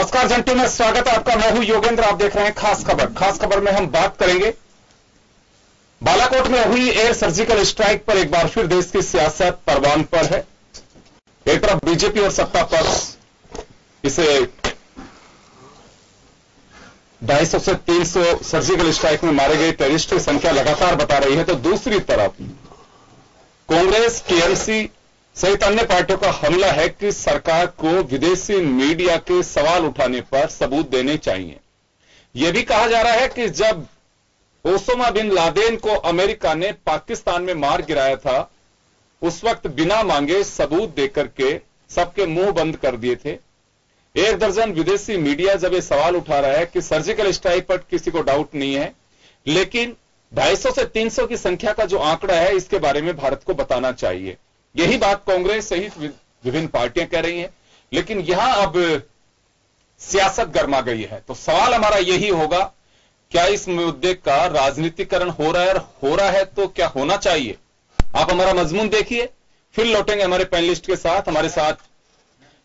नमस्कार जंटू में स्वागत है आपका। मैं हूं योगेंद्र, आप देख रहे हैं खास खबर। खास खबर में हम बात करेंगे बालाकोट में हुई एयर सर्जिकल स्ट्राइक पर। एक बार फिर देश की सियासत परवान पर है। एक तरफ बीजेपी और सत्ता पक्ष इसे 250 से 300 सर्जिकल स्ट्राइक में मारे गए टेररिस्ट की संख्या लगातार बता रही है, तो दूसरी तरफ कांग्रेस, टीएमसी सहित अन्य पार्टियों का हमला है कि सरकार को विदेशी मीडिया के सवाल उठाने पर सबूत देने चाहिए। यह भी कहा जा रहा है कि जब ओसामा बिन लादेन को अमेरिका ने पाकिस्तान में मार गिराया था, उस वक्त बिना मांगे सबूत देकर के सबके मुंह बंद कर दिए थे। 1 दर्जन विदेशी मीडिया जब ये सवाल उठा रहा है कि सर्जिकल स्ट्राइक पर किसी को डाउट नहीं है, लेकिन 250 से 300 की संख्या का जो आंकड़ा है, इसके बारे में भारत को बताना चाहिए। यही बात कांग्रेस सहित विभिन्न पार्टियां कह रही हैं, लेकिन यहां अब सियासत गर्मा गई है। तो सवाल हमारा यही होगा, क्या इस मुद्दे का राजनीतिकरण हो रहा है? और हो रहा है तो क्या होना चाहिए? आप हमारा मजमून देखिए, फिर लौटेंगे हमारे पैनलिस्ट के साथ। हमारे साथ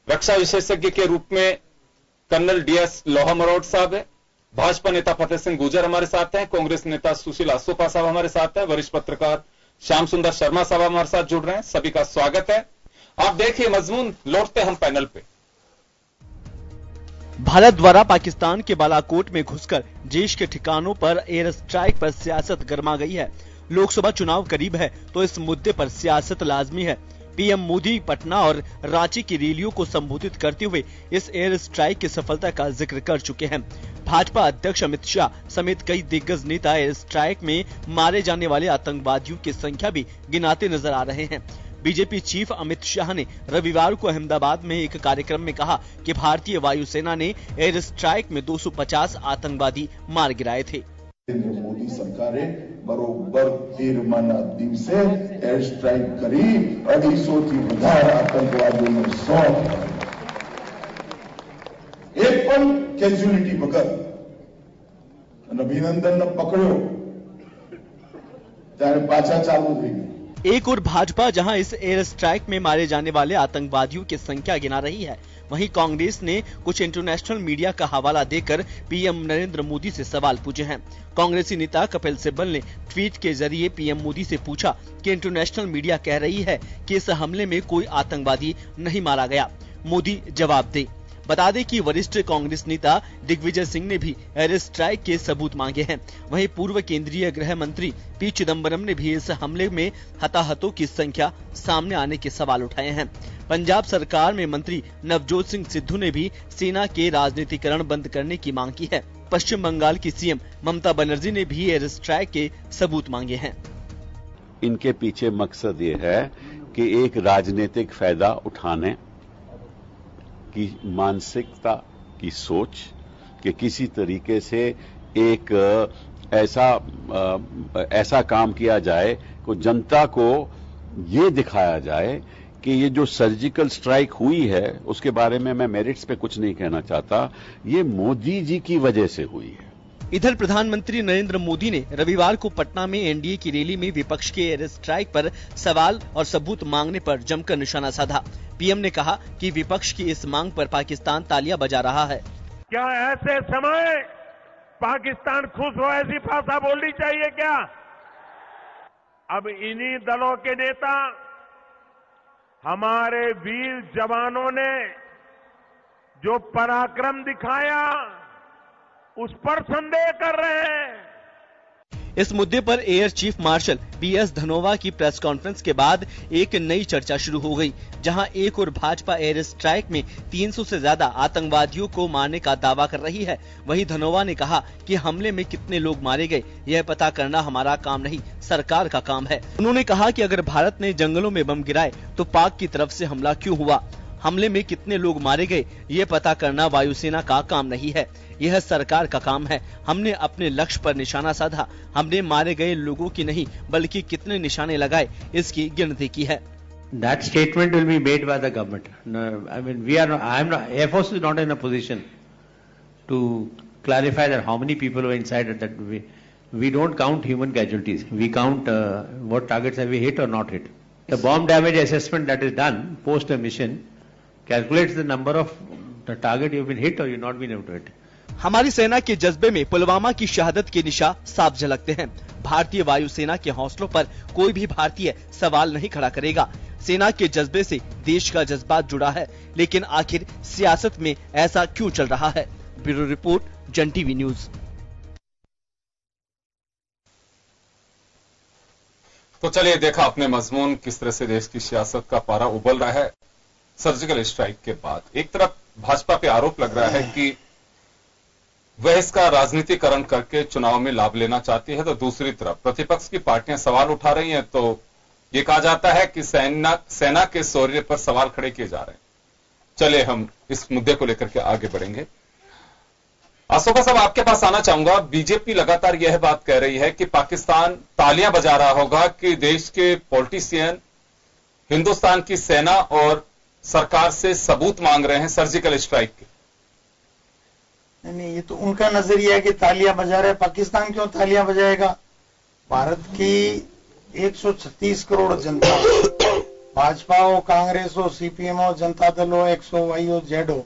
रक्षा विशेषज्ञ के रूप में कर्नल डीएस लोहा मरोड़ साहब है, भाजपा नेता फतेह सिंह गुर्जर हमारे साथ हैं, कांग्रेस नेता सुशील आसोपा साहब हमारे साथ हैं, वरिष्ठ पत्रकार श्याम सुंदर शर्मा साहब हमारे साथ जुड़ रहे हैं। सभी का स्वागत है। आप देखिए मजमून, लौटते हम पैनल पे। भारत द्वारा पाकिस्तान के बालाकोट में घुसकर देश के ठिकानों पर एयर स्ट्राइक पर सियासत गर्मा गई है। लोकसभा चुनाव करीब है, तो इस मुद्दे पर सियासत लाजमी है। पीएम मोदी पटना और रांची की रैलियों को संबोधित करते हुए इस एयर स्ट्राइक की सफलता का जिक्र कर चुके हैं। भाजपा अध्यक्ष अमित शाह समेत कई दिग्गज नेता एयर स्ट्राइक में मारे जाने वाले आतंकवादियों की संख्या भी गिनाते नजर आ रहे हैं। बीजेपी चीफ अमित शाह ने रविवार को अहमदाबाद में एक कार्यक्रम में कहा कि भारतीय वायुसेना ने एयर स्ट्राइक में 250 आतंकवादी मार गिराए थे। મોદી સરકારે બરોબર 13મા દિવસે એર સ્ટ્રાઇક કરી 250 થી વધારે આતંકવાદીઓનો શોખ એક પણ કેઝ્યુઅલિટી વગર અને અભિનંદનને પકડ્યો ત્યારે પાછા ચાલુ થઈ ગયું। एक और भाजपा जहां इस एयर स्ट्राइक में मारे जाने वाले आतंकवादियों की संख्या गिना रही है, वहीं कांग्रेस ने कुछ इंटरनेशनल मीडिया का हवाला देकर पीएम नरेंद्र मोदी से सवाल पूछे हैं। कांग्रेसी नेता कपिल सिब्बल ने ट्वीट के जरिए पीएम मोदी से पूछा कि इंटरनेशनल मीडिया कह रही है कि इस हमले में कोई आतंकवादी नहीं मारा गया, मोदी जवाब दे। बता दें कि वरिष्ठ कांग्रेस नेता दिग्विजय सिंह ने भी एयर स्ट्राइक के सबूत मांगे हैं। वहीं पूर्व केंद्रीय गृह मंत्री पी चिदम्बरम ने भी इस हमले में हताहतों की संख्या सामने आने के सवाल उठाए हैं। पंजाब सरकार में मंत्री नवजोत सिंह सिद्धू ने भी सेना के राजनीतिकरण बंद करने की मांग की है। पश्चिम बंगाल की सीएम ममता बनर्जी ने भी एयर स्ट्राइक के सबूत मांगे हैं। इनके पीछे मकसद ये है कि एक राजनीतिक फायदा उठाने की मानसिकता की सोच कि किसी तरीके से एक ऐसा काम किया जाए कि जनता को ये दिखाया जाए कि ये जो सर्जिकल स्ट्राइक हुई है, उसके बारे में मैं मेरिट्स पे कुछ नहीं कहना चाहता, ये मोदी जी की वजह से हुई है। इधर प्रधानमंत्री नरेंद्र मोदी ने रविवार को पटना में एनडीए की रैली में विपक्ष के एयर स्ट्राइक पर सवाल और सबूत मांगने पर जमकर निशाना साधा। पीएम ने कहा कि विपक्ष की इस मांग पर पाकिस्तान तालियां बजा रहा है। क्या ऐसे समय पाकिस्तान खुश हो ऐसी भाषा बोलनी चाहिए क्या? अब इन्हीं दलों के नेता हमारे वीर जवानों ने जो पराक्रम दिखाया, उस पर संदेह कर रहे हैं। इस मुद्दे पर air chief marshal BS Dhanoa की प्रेस कॉन्फ्रेंस के बाद एक नई चर्चा शुरू हो गई, जहां एक और भाजपा एयर स्ट्राइक में 300 से ज्यादा आतंकवादियों को मारने का दावा कर रही है। वहीं धनोवा ने कहा कि हमले में कितने लोग मारे गए, यह पता करना हमारा काम नहीं, सरकार का काम है। उन्होंने कहा कि अगर भारत ने जंगलों में बम गिराए तो पाक की तरफ से हमला क्यों हुआ? हमले में कितने लोग मारे गए, ये पता करना वायुसेना का काम नहीं है, यह सरकार का काम है। हमने अपने लक्ष्य पर निशाना साधा, हमने मारे गए लोगों की नहीं बल्कि कितने निशाने लगाए इसकी गिनती की है। That statement will be made by the government. No, I mean, Air Force is not in a position to clarify that how many people were inside at that. We don't count human casualties. We count what targets have we hit or not hit. The bomb damage assessment that is done post a mission calculates the number of the target you've been hit or you've not been able to hit. हमारी सेना के जज्बे में पुलवामा की शहादत के निशान साफ झलकते हैं। भारतीय वायुसेना के हौसलों पर कोई भी भारतीय सवाल नहीं खड़ा करेगा। सेना के जज्बे से देश का जज्बात जुड़ा है, लेकिन आखिर सियासत में ऐसा क्यों चल रहा है? ब्यूरो रिपोर्ट, जन टीवी न्यूज। तो चलिए देखा अपने मजमून किस तरह से देश की सियासत का पारा उबल रहा है सर्जिकल स्ट्राइक के बाद। एक तरफ भाजपा पे आरोप लग रहा है कि वह इसका राजनीतिकरण करके चुनाव में लाभ लेना चाहती है, तो दूसरी तरफ प्रतिपक्ष की पार्टियां सवाल उठा रही हैं। तो ये कहा जाता है कि सेना के शौर्य पर सवाल खड़े किए जा रहे हैं। चले हम इस मुद्दे को लेकर के आगे बढ़ेंगे। अशोका साहब, आपके पास आना चाहूंगा। बीजेपी लगातार यह बात कह रही है कि पाकिस्तान तालियां बजा रहा होगा कि देश के पॉलिटिशियन हिंदुस्तान की सेना और सरकार से सबूत मांग रहे हैं सर्जिकल स्ट्राइक के। नहीं, ये तो उनका नजरिया है कि तालियां बजा रहे हैं। पाकिस्तान क्यों तालियां बजाएगा? भारत की 136 करोड़ जनता, भाजपा हो, कांग्रेस हो, सीपीएम हो, जनता दल हो, एक्सो, वाई हो, जेड हो,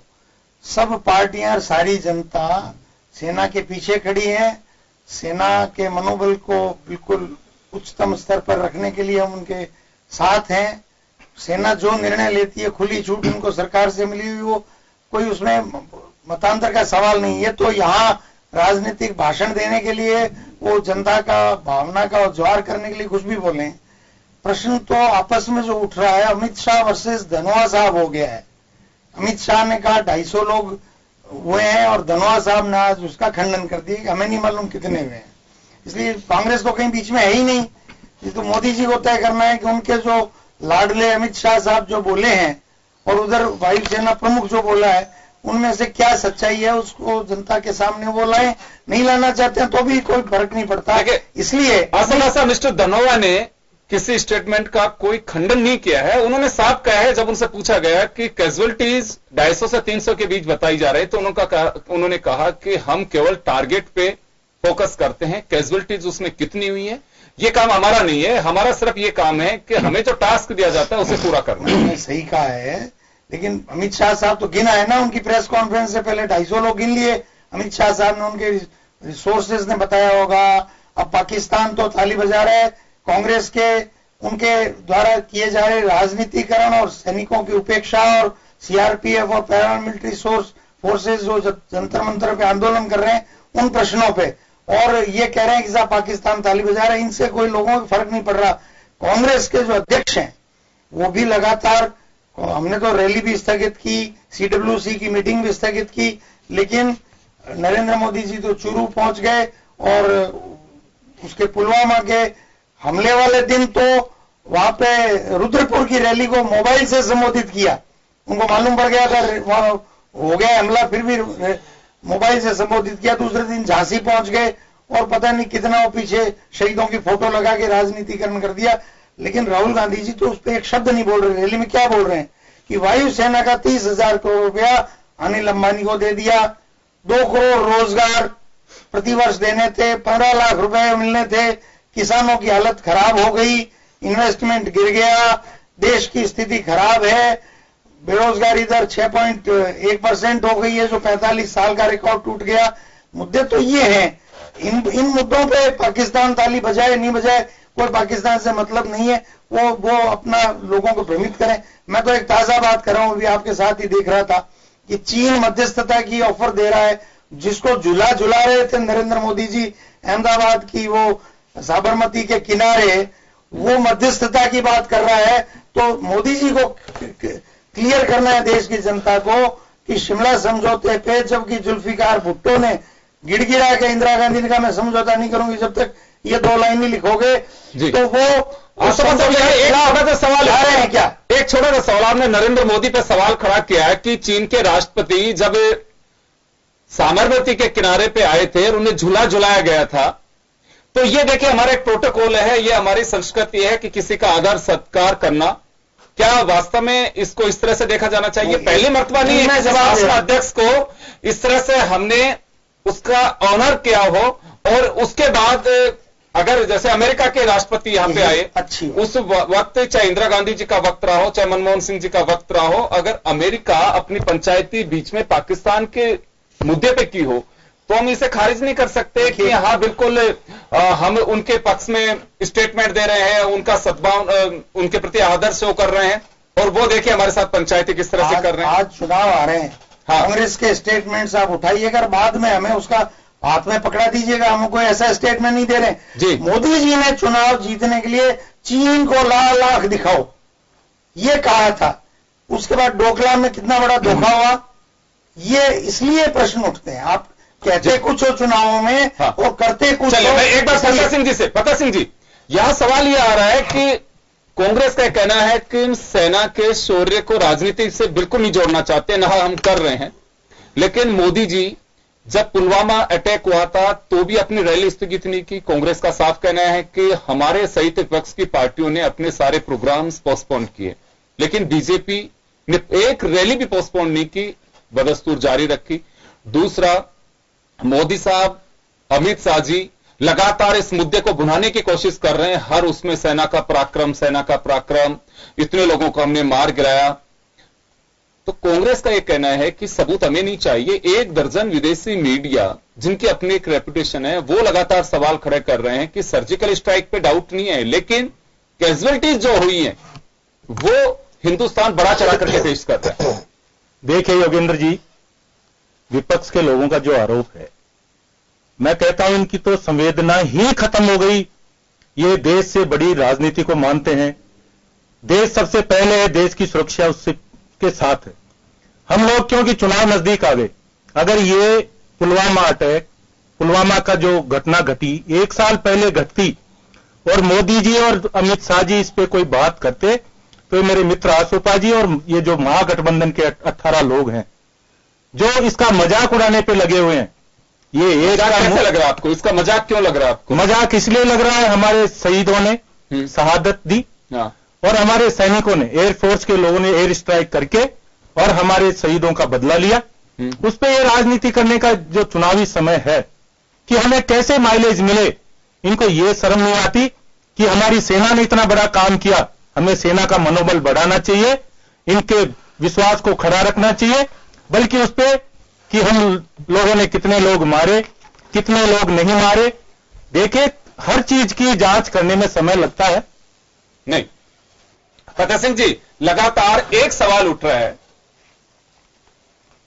सब पार्टियां, सारी जनता सेना के पीछे खड़ी है। सेना के मनोबल को बिल्कुल उच्चतम स्तर पर रखने के लिए हम उनके साथ हैं। सेना जो निर्णय लेती है, खुली छूट उनको सरकार से मिली हुई, वो कोई उसमें मतांतर का सवाल नहीं। ये तो यहाँ राजनीतिक भाषण देने के लिए, वो जनता का भावना का ज्वार करने के लिए कुछ भी बोले। प्रश्न तो आपस में जो उठ रहा है, अमित शाह वर्सेस धनोआ साहब हो गया है। अमित शाह ने कहा 250 लोग हुए हैं और धनोआ साहब ने आज उसका खंडन कर दिया कि हमें नहीं मालूम कितने हुए हैं। इसलिए कांग्रेस तो कहीं बीच में है ही नहीं। ये तो मोदी जी को तय करना है कि उनके जो लाडले अमित शाह साहब जो बोले हैं और उधर वायुसेना प्रमुख जो बोला है, उनमें से क्या सच्चाई है उसको जनता के सामने वो लाए। नहीं लाना चाहते हैं तो भी कोई फर्क नहीं पड़ता। इसलिए असल मिस्टर धनोआ ने किसी स्टेटमेंट का कोई खंडन नहीं किया है। उन्होंने साफ कहा है, जब उनसे पूछा गया कि कैजुअलिटीज 250 से 300 के बीच बताई जा रही है, तो उन्होंने कहा कि हम केवल टारगेट पे फोकस करते हैं, कैजुअलिटीज उसमें कितनी हुई है ये काम हमारा नहीं है। हमारा सिर्फ ये काम है कि हमें जो टास्क दिया जाता है उसे पूरा करना है। सही कहा है, लेकिन अमित शाह साहब तो गिना है ना, उनकी प्रेस कॉन्फ्रेंस से पहले 250 लोग गिन लिए अमित शाह साहब ने, उनके रिसोर्सेज ने बताया होगा। अब पाकिस्तान तो ताली बजा रहा है। कांग्रेस के उनके द्वारा किए जा रहे राजनीतिकरण और सैनिकों की उपेक्षा और सीआरपीएफ और पैरामिलिट्री फोर्सेज जो जंतर मंतर पे आंदोलन कर रहे हैं उन प्रश्नों पे, और ये कह रहे हैं कि साहब पाकिस्तान ताली बजा रहा है, इनसे कोई लोगों को फर्क नहीं पड़ रहा। कांग्रेस के जो अध्यक्ष हैं वो भी लगातार, हमने तो रैली भी स्थगित की, सीडब्ल्यूसी की मीटिंग भी स्थगित की, लेकिन नरेंद्र मोदी जी तो चूरू पहुंच गए और उसके पुलवामा के हमले वाले दिन तो वहां पे रुद्रपुर की रैली को मोबाइल से संबोधित किया। उनको मालूम पड़ गया था वहां हो गया हमला, फिर भी मोबाइल से संबोधित किया। दूसरे दिन झांसी पहुंच गए और पता नहीं कितना वो पीछे शहीदों की फोटो लगा के राजनीतिकरण कर दिया। लेकिन राहुल गांधी जी तो उस पर एक शब्द नहीं बोल रहे। रैली में क्या बोल रहे हैं कि वायुसेना का 30,000 करोड़ रुपया अनिल अंबानी को दे दिया, 2 करोड़ रोजगार प्रतिवर्ष देने थे, 15 लाख रुपए मिलने थे, किसानों की हालत खराब हो गई, इन्वेस्टमेंट गिर गया, देश की स्थिति खराब है, बेरोजगारी दर 6.1% हो गई है, जो 45 साल का रिकॉर्ड टूट गया। मुद्दे तो ये हैं। इन मुद्दों पे पाकिस्तान ताली बजाए नहीं बजाए कोई पाकिस्तान से मतलब नहीं है। वो अपना लोगों को भ्रमित करें। मैं तो एक ताजा बात कर रहा हूं, अभी आपके साथ ही देख रहा था कि चीन मध्यस्थता की ऑफर दे रहा है, जिसको झुला रहे थे नरेंद्र मोदी जी अहमदाबाद की वो साबरमती के किनारे, वो मध्यस्थता की बात कर रहा है। तो मोदी जी को क्लियर करना है देश की जनता को कि शिमला समझौते पे जबकि जुल्फिकार भुट्टो ने गिड़गिड़ा के इंदिरा गांधी ने कहा मैं समझौता नहीं करूंगी जब तक ये 2 लाइन नहीं लिखोगे, तो वो एक छोटा सा सवाल आ रहे हैं क्या? एक छोटा सा सवाल आपने नरेंद्र मोदी पे सवाल खड़ा किया है कि चीन के राष्ट्रपति जब साबरमती के किनारे पे आए थे और उन्हें झुलाया गया था, तो ये देखिए हमारा एक प्रोटोकॉल है, ये हमारी संस्कृति है कि किसी का आदर सत्कार करना। क्या वास्तव में इसको इस तरह से देखा जाना चाहिए? पहली मर्तबा नहीं है कि अध्यक्ष को इस तरह से हमने उसका ऑनर किया हो और उसके बाद अगर जैसे अमेरिका के राष्ट्रपति यहां पे आए, अच्छी उस वक्त चाहे इंदिरा गांधी जी का वक्त रहा हो, चाहे मनमोहन सिंह जी का वक्त रहा हो, अगर अमेरिका अपनी पंचायती बीच में पाकिस्तान के मुद्दे पे की हो तो हम इसे खारिज नहीं कर सकते कि हाँ बिल्कुल हम उनके पक्ष में स्टेटमेंट दे रहे हैं, उनका सद्भाव, उनके प्रति आदर शो कर रहे हैं, और वो देखिए हमारे साथ पंचायती किस तरह से कर रहे हैं। आज चुनाव आ रहे हैं, हाँ। कांग्रेस के स्टेटमेंट्स आप उठाइएगा, बाद में हमें उसका हाथ में पकड़ा दीजिएगा, हम कोई ऐसा स्टेटमेंट नहीं दे रहे जी। मोदी जी ने चुनाव जीतने के लिए चीन को लाख दिखाओ ये कहा था, उसके बाद डोकलाम में कितना बड़ा धोखा हुआ, ये इसलिए प्रश्न उठते हैं। आप कहते कुछ हो चुनावों में, हाँ। और करते कुछ। चलिए मैं एक बार फतेह सिंह जी यहां सवाल यह आ रहा है कि कांग्रेस का कहना है कि सेना के शौर्य को राजनीति से बिल्कुल नहीं जोड़ना चाहते, ना हम कर रहे हैं, लेकिन मोदी जी जब पुलवामा अटैक हुआ था तो भी अपनी रैली स्थगित नहीं की। कांग्रेस का साफ कहना है कि हमारे सहित विपक्ष की पार्टियों ने अपने सारे प्रोग्राम्स पोस्टपोन किए, लेकिन बीजेपी ने एक रैली भी पोस्टपोन नहीं की, बदस्तूर जारी रखी। दूसरा, मोदी साहब, अमित शाह जी लगातार इस मुद्दे को भुनाने की कोशिश कर रहे हैं, हर उसमें सेना का पराक्रम, इतने लोगों को हमने मार गिराया। तो कांग्रेस का यह कहना है कि सबूत हमें नहीं चाहिए। 1 दर्जन विदेशी मीडिया जिनकी अपनी एक रेपुटेशन है, वो लगातार सवाल खड़े कर रहे हैं कि सर्जिकल स्ट्राइक पे डाउट नहीं है, लेकिन कैजुअलिटीज जो हुई हैं वो हिंदुस्तान बड़ा चढ़ा करके पेश कर रहा है। देखिए योगेंद्र जी, विपक्ष के लोगों का जो आरोप है, मैं कहता हूं इनकी तो संवेदना ही खत्म हो गई। ये देश से बड़ी राजनीति को मानते हैं, देश सबसे पहले है, देश की सुरक्षा उससे के साथ है। हम लोग क्योंकि चुनाव नजदीक आ गए, अगर ये पुलवामा का जो घटना घटी 1 साल पहले घटती और मोदी जी और अमित शाह जी इस पे कोई बात करते, तो मेरे मित्र आसोपा जी और ये जो महागठबंधन के 18 लोग हैं जो इसका मजाक उड़ाने पे लगे हुए हैं, ये एक कैसे लग रहा है आपको? इसका मजाक क्यों लग रहा है आपको? मजाक इसलिए लग रहा है, हमारे शहीदों ने शहादत दी और हमारे सैनिकों ने, एयरफोर्स के लोगों ने एयर स्ट्राइक करके और हमारे शहीदों का बदला लिया। उस पर यह राजनीति करने का जो चुनावी समय है कि हमें कैसे माइलेज मिले, इनको ये शर्म नहीं आती कि हमारी सेना ने इतना बड़ा काम किया, हमें सेना का मनोबल बढ़ाना चाहिए, इनके विश्वास को खड़ा रखना चाहिए, बल्कि उस पर कि हम लोगों ने कितने लोग मारे, कितने लोग नहीं मारे। देखिए, हर चीज की जांच करने में समय लगता है। नहीं, फतेह सिंह जी, लगातार एक सवाल उठ रहा है।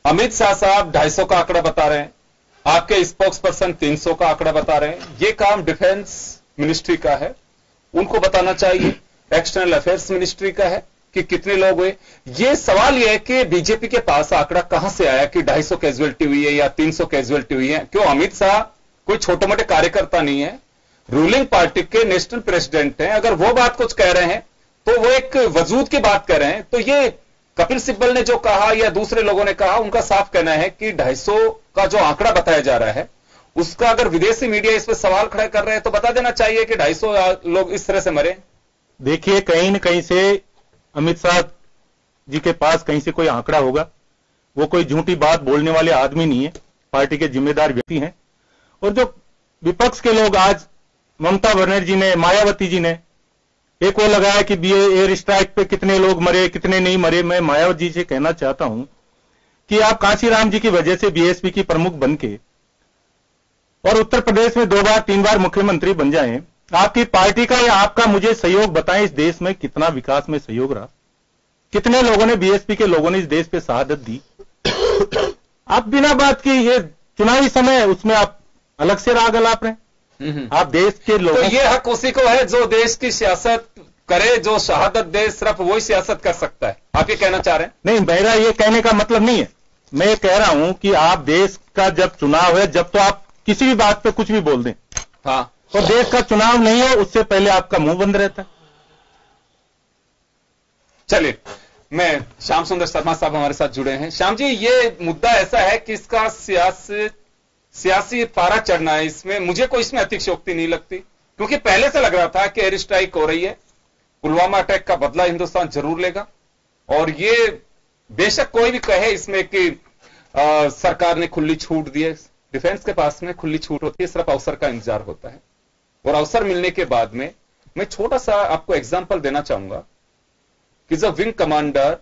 अमित शाह साहब 250 का आंकड़ा बता रहे हैं, आपके स्पोक्स पर्सन 300 का आंकड़ा बता रहे हैं। ये काम डिफेंस मिनिस्ट्री का है, उनको बताना चाहिए। एक्सटर्नल अफेयर्स मिनिस्ट्री का है कि कितने लोग हुए। ये सवाल यह है कि बीजेपी के पास आंकड़ा कहां से आया कि 250 कैजुअलिटी हुई है या 300 कैजुअलिटी हुई है? क्यों अमित शाह कोई छोटे मोटे कार्यकर्ता नहीं है, रूलिंग पार्टी के नेशनल प्रेसिडेंट हैं। अगर वो बात कुछ कह रहे हैं तो वो एक वजूद की बात कर रहे हैं। तो ये कपिल सिब्बल ने जो कहा या दूसरे लोगों ने कहा, उनका साफ कहना है कि 250 का जो आंकड़ा बताया जा रहा है उसका अगर विदेशी मीडिया इस पर सवाल खड़े कर रहे हैं तो बता देना चाहिए कि 250 लोग इस तरह से मरे। देखिए, कहीं न कहीं से अमित शाह जी के पास कहीं से कोई आंकड़ा होगा। वो कोई झूठी बात बोलने वाले आदमी नहीं है, पार्टी के जिम्मेदार व्यक्ति हैं। और जो विपक्ष के लोग, आज ममता बनर्जी जी ने, मायावती जी ने एक वो लगाया कि एयर स्ट्राइक पे कितने लोग मरे, कितने नहीं मरे। मैं मायावती जी से कहना चाहता हूं कि आप कांशीराम जी की वजह से बीएसपी की प्रमुख बन के और उत्तर प्रदेश में 2 बार 3 बार मुख्यमंत्री बन जाएं, आपकी पार्टी का या आपका मुझे सहयोग बताएं, इस देश में कितना विकास में सहयोग रहा, कितने लोगों ने, बीएसपी के लोगों ने इस देश पे शहादत दी। आप बिना बात की, ये चुनावी समय है, उसमें आप अलग से राग अलाप रहे हैं। आप देश के लोगों, तो ये हक उसी को है जो देश की सियासत करे, जो शहादत दे, सिर्फ वही सियासत कर सकता है। आप ये कहना चाह रहे हैं? नहीं, मेरा ये कहने का मतलब नहीं है। मैं ये कह रहा हूं कि आप देश का जब चुनाव है, जब तो आप किसी भी बात पे कुछ भी बोल दें, हाँ, और देश का चुनाव नहीं हो उससे पहले आपका मुंह बंद रहता है। चलिए, मैं श्याम सुंदर शर्मा साहब हमारे साथ जुड़े हैं। श्याम जी, ये मुद्दा ऐसा है कि इसका सियासी पारा चढ़ना है, इसमें मुझे कोई इसमें अतिशयोक्ति नहीं लगती, क्योंकि पहले से लग रहा था कि एयर स्ट्राइक हो रही है, पुलवामा अटैक का बदला हिंदुस्तान जरूर लेगा। और ये बेशक कोई भी कहे इसमें कि सरकार ने खुली छूट दी है, डिफेंस के पास में खुली छूट होती है, सिर्फ अवसर का इंतजार होता है। और अवसर मिलने के बाद में मैं छोटा सा आपको एग्जाम्पल देना चाहूंगा कि जब विंग कमांडर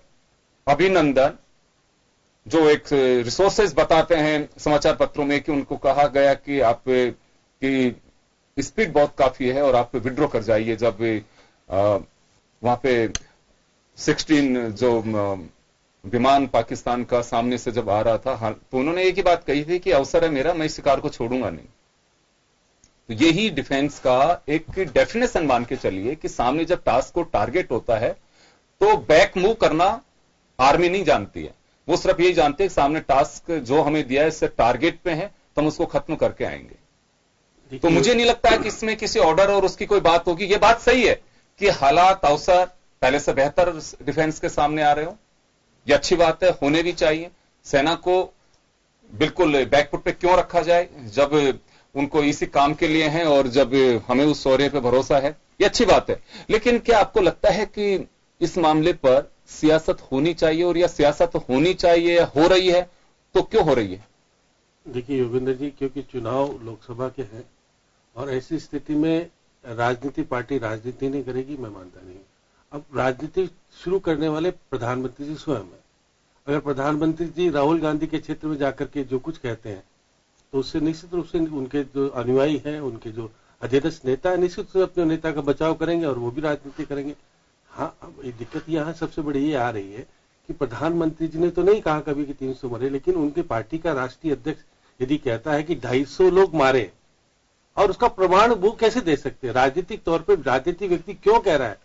अभिनंदन जो एक रिसोर्सेज बताते हैं समाचार पत्रों में कि उनको कहा गया कि आप की स्पीड बहुत काफी है और आप विड्रॉ कर जाइए, जब वहां पे 16 जो विमान पाकिस्तान का सामने से जब आ रहा था, तो उन्होंने एक ही बात कही थी कि अवसर है मेरा, मैं इस शिकार को छोड़ूंगा नहीं। तो यही डिफेंस का एक डेफिनेशन मान के चलिए कि सामने जब टास्क को टारगेट होता है तो बैक मूव करना आर्मी नहीं जानती है, वो सिर्फ यही जानते हैं कि सामने टास्क जो हमें दिया है इससे टारगेट पे है तो हम उसको खत्म करके आएंगे। तो मुझे नहीं लगता है कि इसमें किसी ऑर्डर और उसकी कोई बात होगी। ये बात सही है कि हालात अवसर पहले से बेहतर डिफेंस के सामने आ रहे हो, ये अच्छी बात है, होने भी चाहिए। सेना को बिल्कुल बैकफुट पे क्यों रखा जाए जब उनको इसी काम के लिए हैं और जब हमें उस शौर्य पे भरोसा है, ये अच्छी बात है। लेकिन क्या आपको लगता है कि इस मामले पर सियासत होनी चाहिए, और या सियासत होनी चाहिए या हो रही है तो क्यों हो रही है? देखिए योगेंद्र जी, क्योंकि चुनाव लोकसभा के हैं और ऐसी स्थिति में राजनीति पार्टी राजनीति नहीं करेगी, मैं मानता नहीं। अब राजनीति शुरू करने वाले प्रधानमंत्री जी स्वयं है। अगर प्रधानमंत्री जी राहुल गांधी के क्षेत्र में जाकर के जो कुछ कहते हैं तो उससे निश्चित रूप से उनके जो अनुयायी हैं, उनके जो अधीनस्थ नेता है, निश्चित रूप से अपने नेता का बचाव करेंगे और वो भी राजनीति करेंगे। हाँ, अब दिक्कत यहाँ सबसे बड़ी ये आ रही है कि प्रधानमंत्री जी ने तो नहीं कहा कभी कि 300 मरे, लेकिन उनके पार्टी का राष्ट्रीय अध्यक्ष यदि कहता है कि 250 लोग मारे, और उसका प्रमाण वो कैसे दे सकते हैं? राजनीतिक तौर पर राजनीतिक व्यक्ति क्यों कह रहा है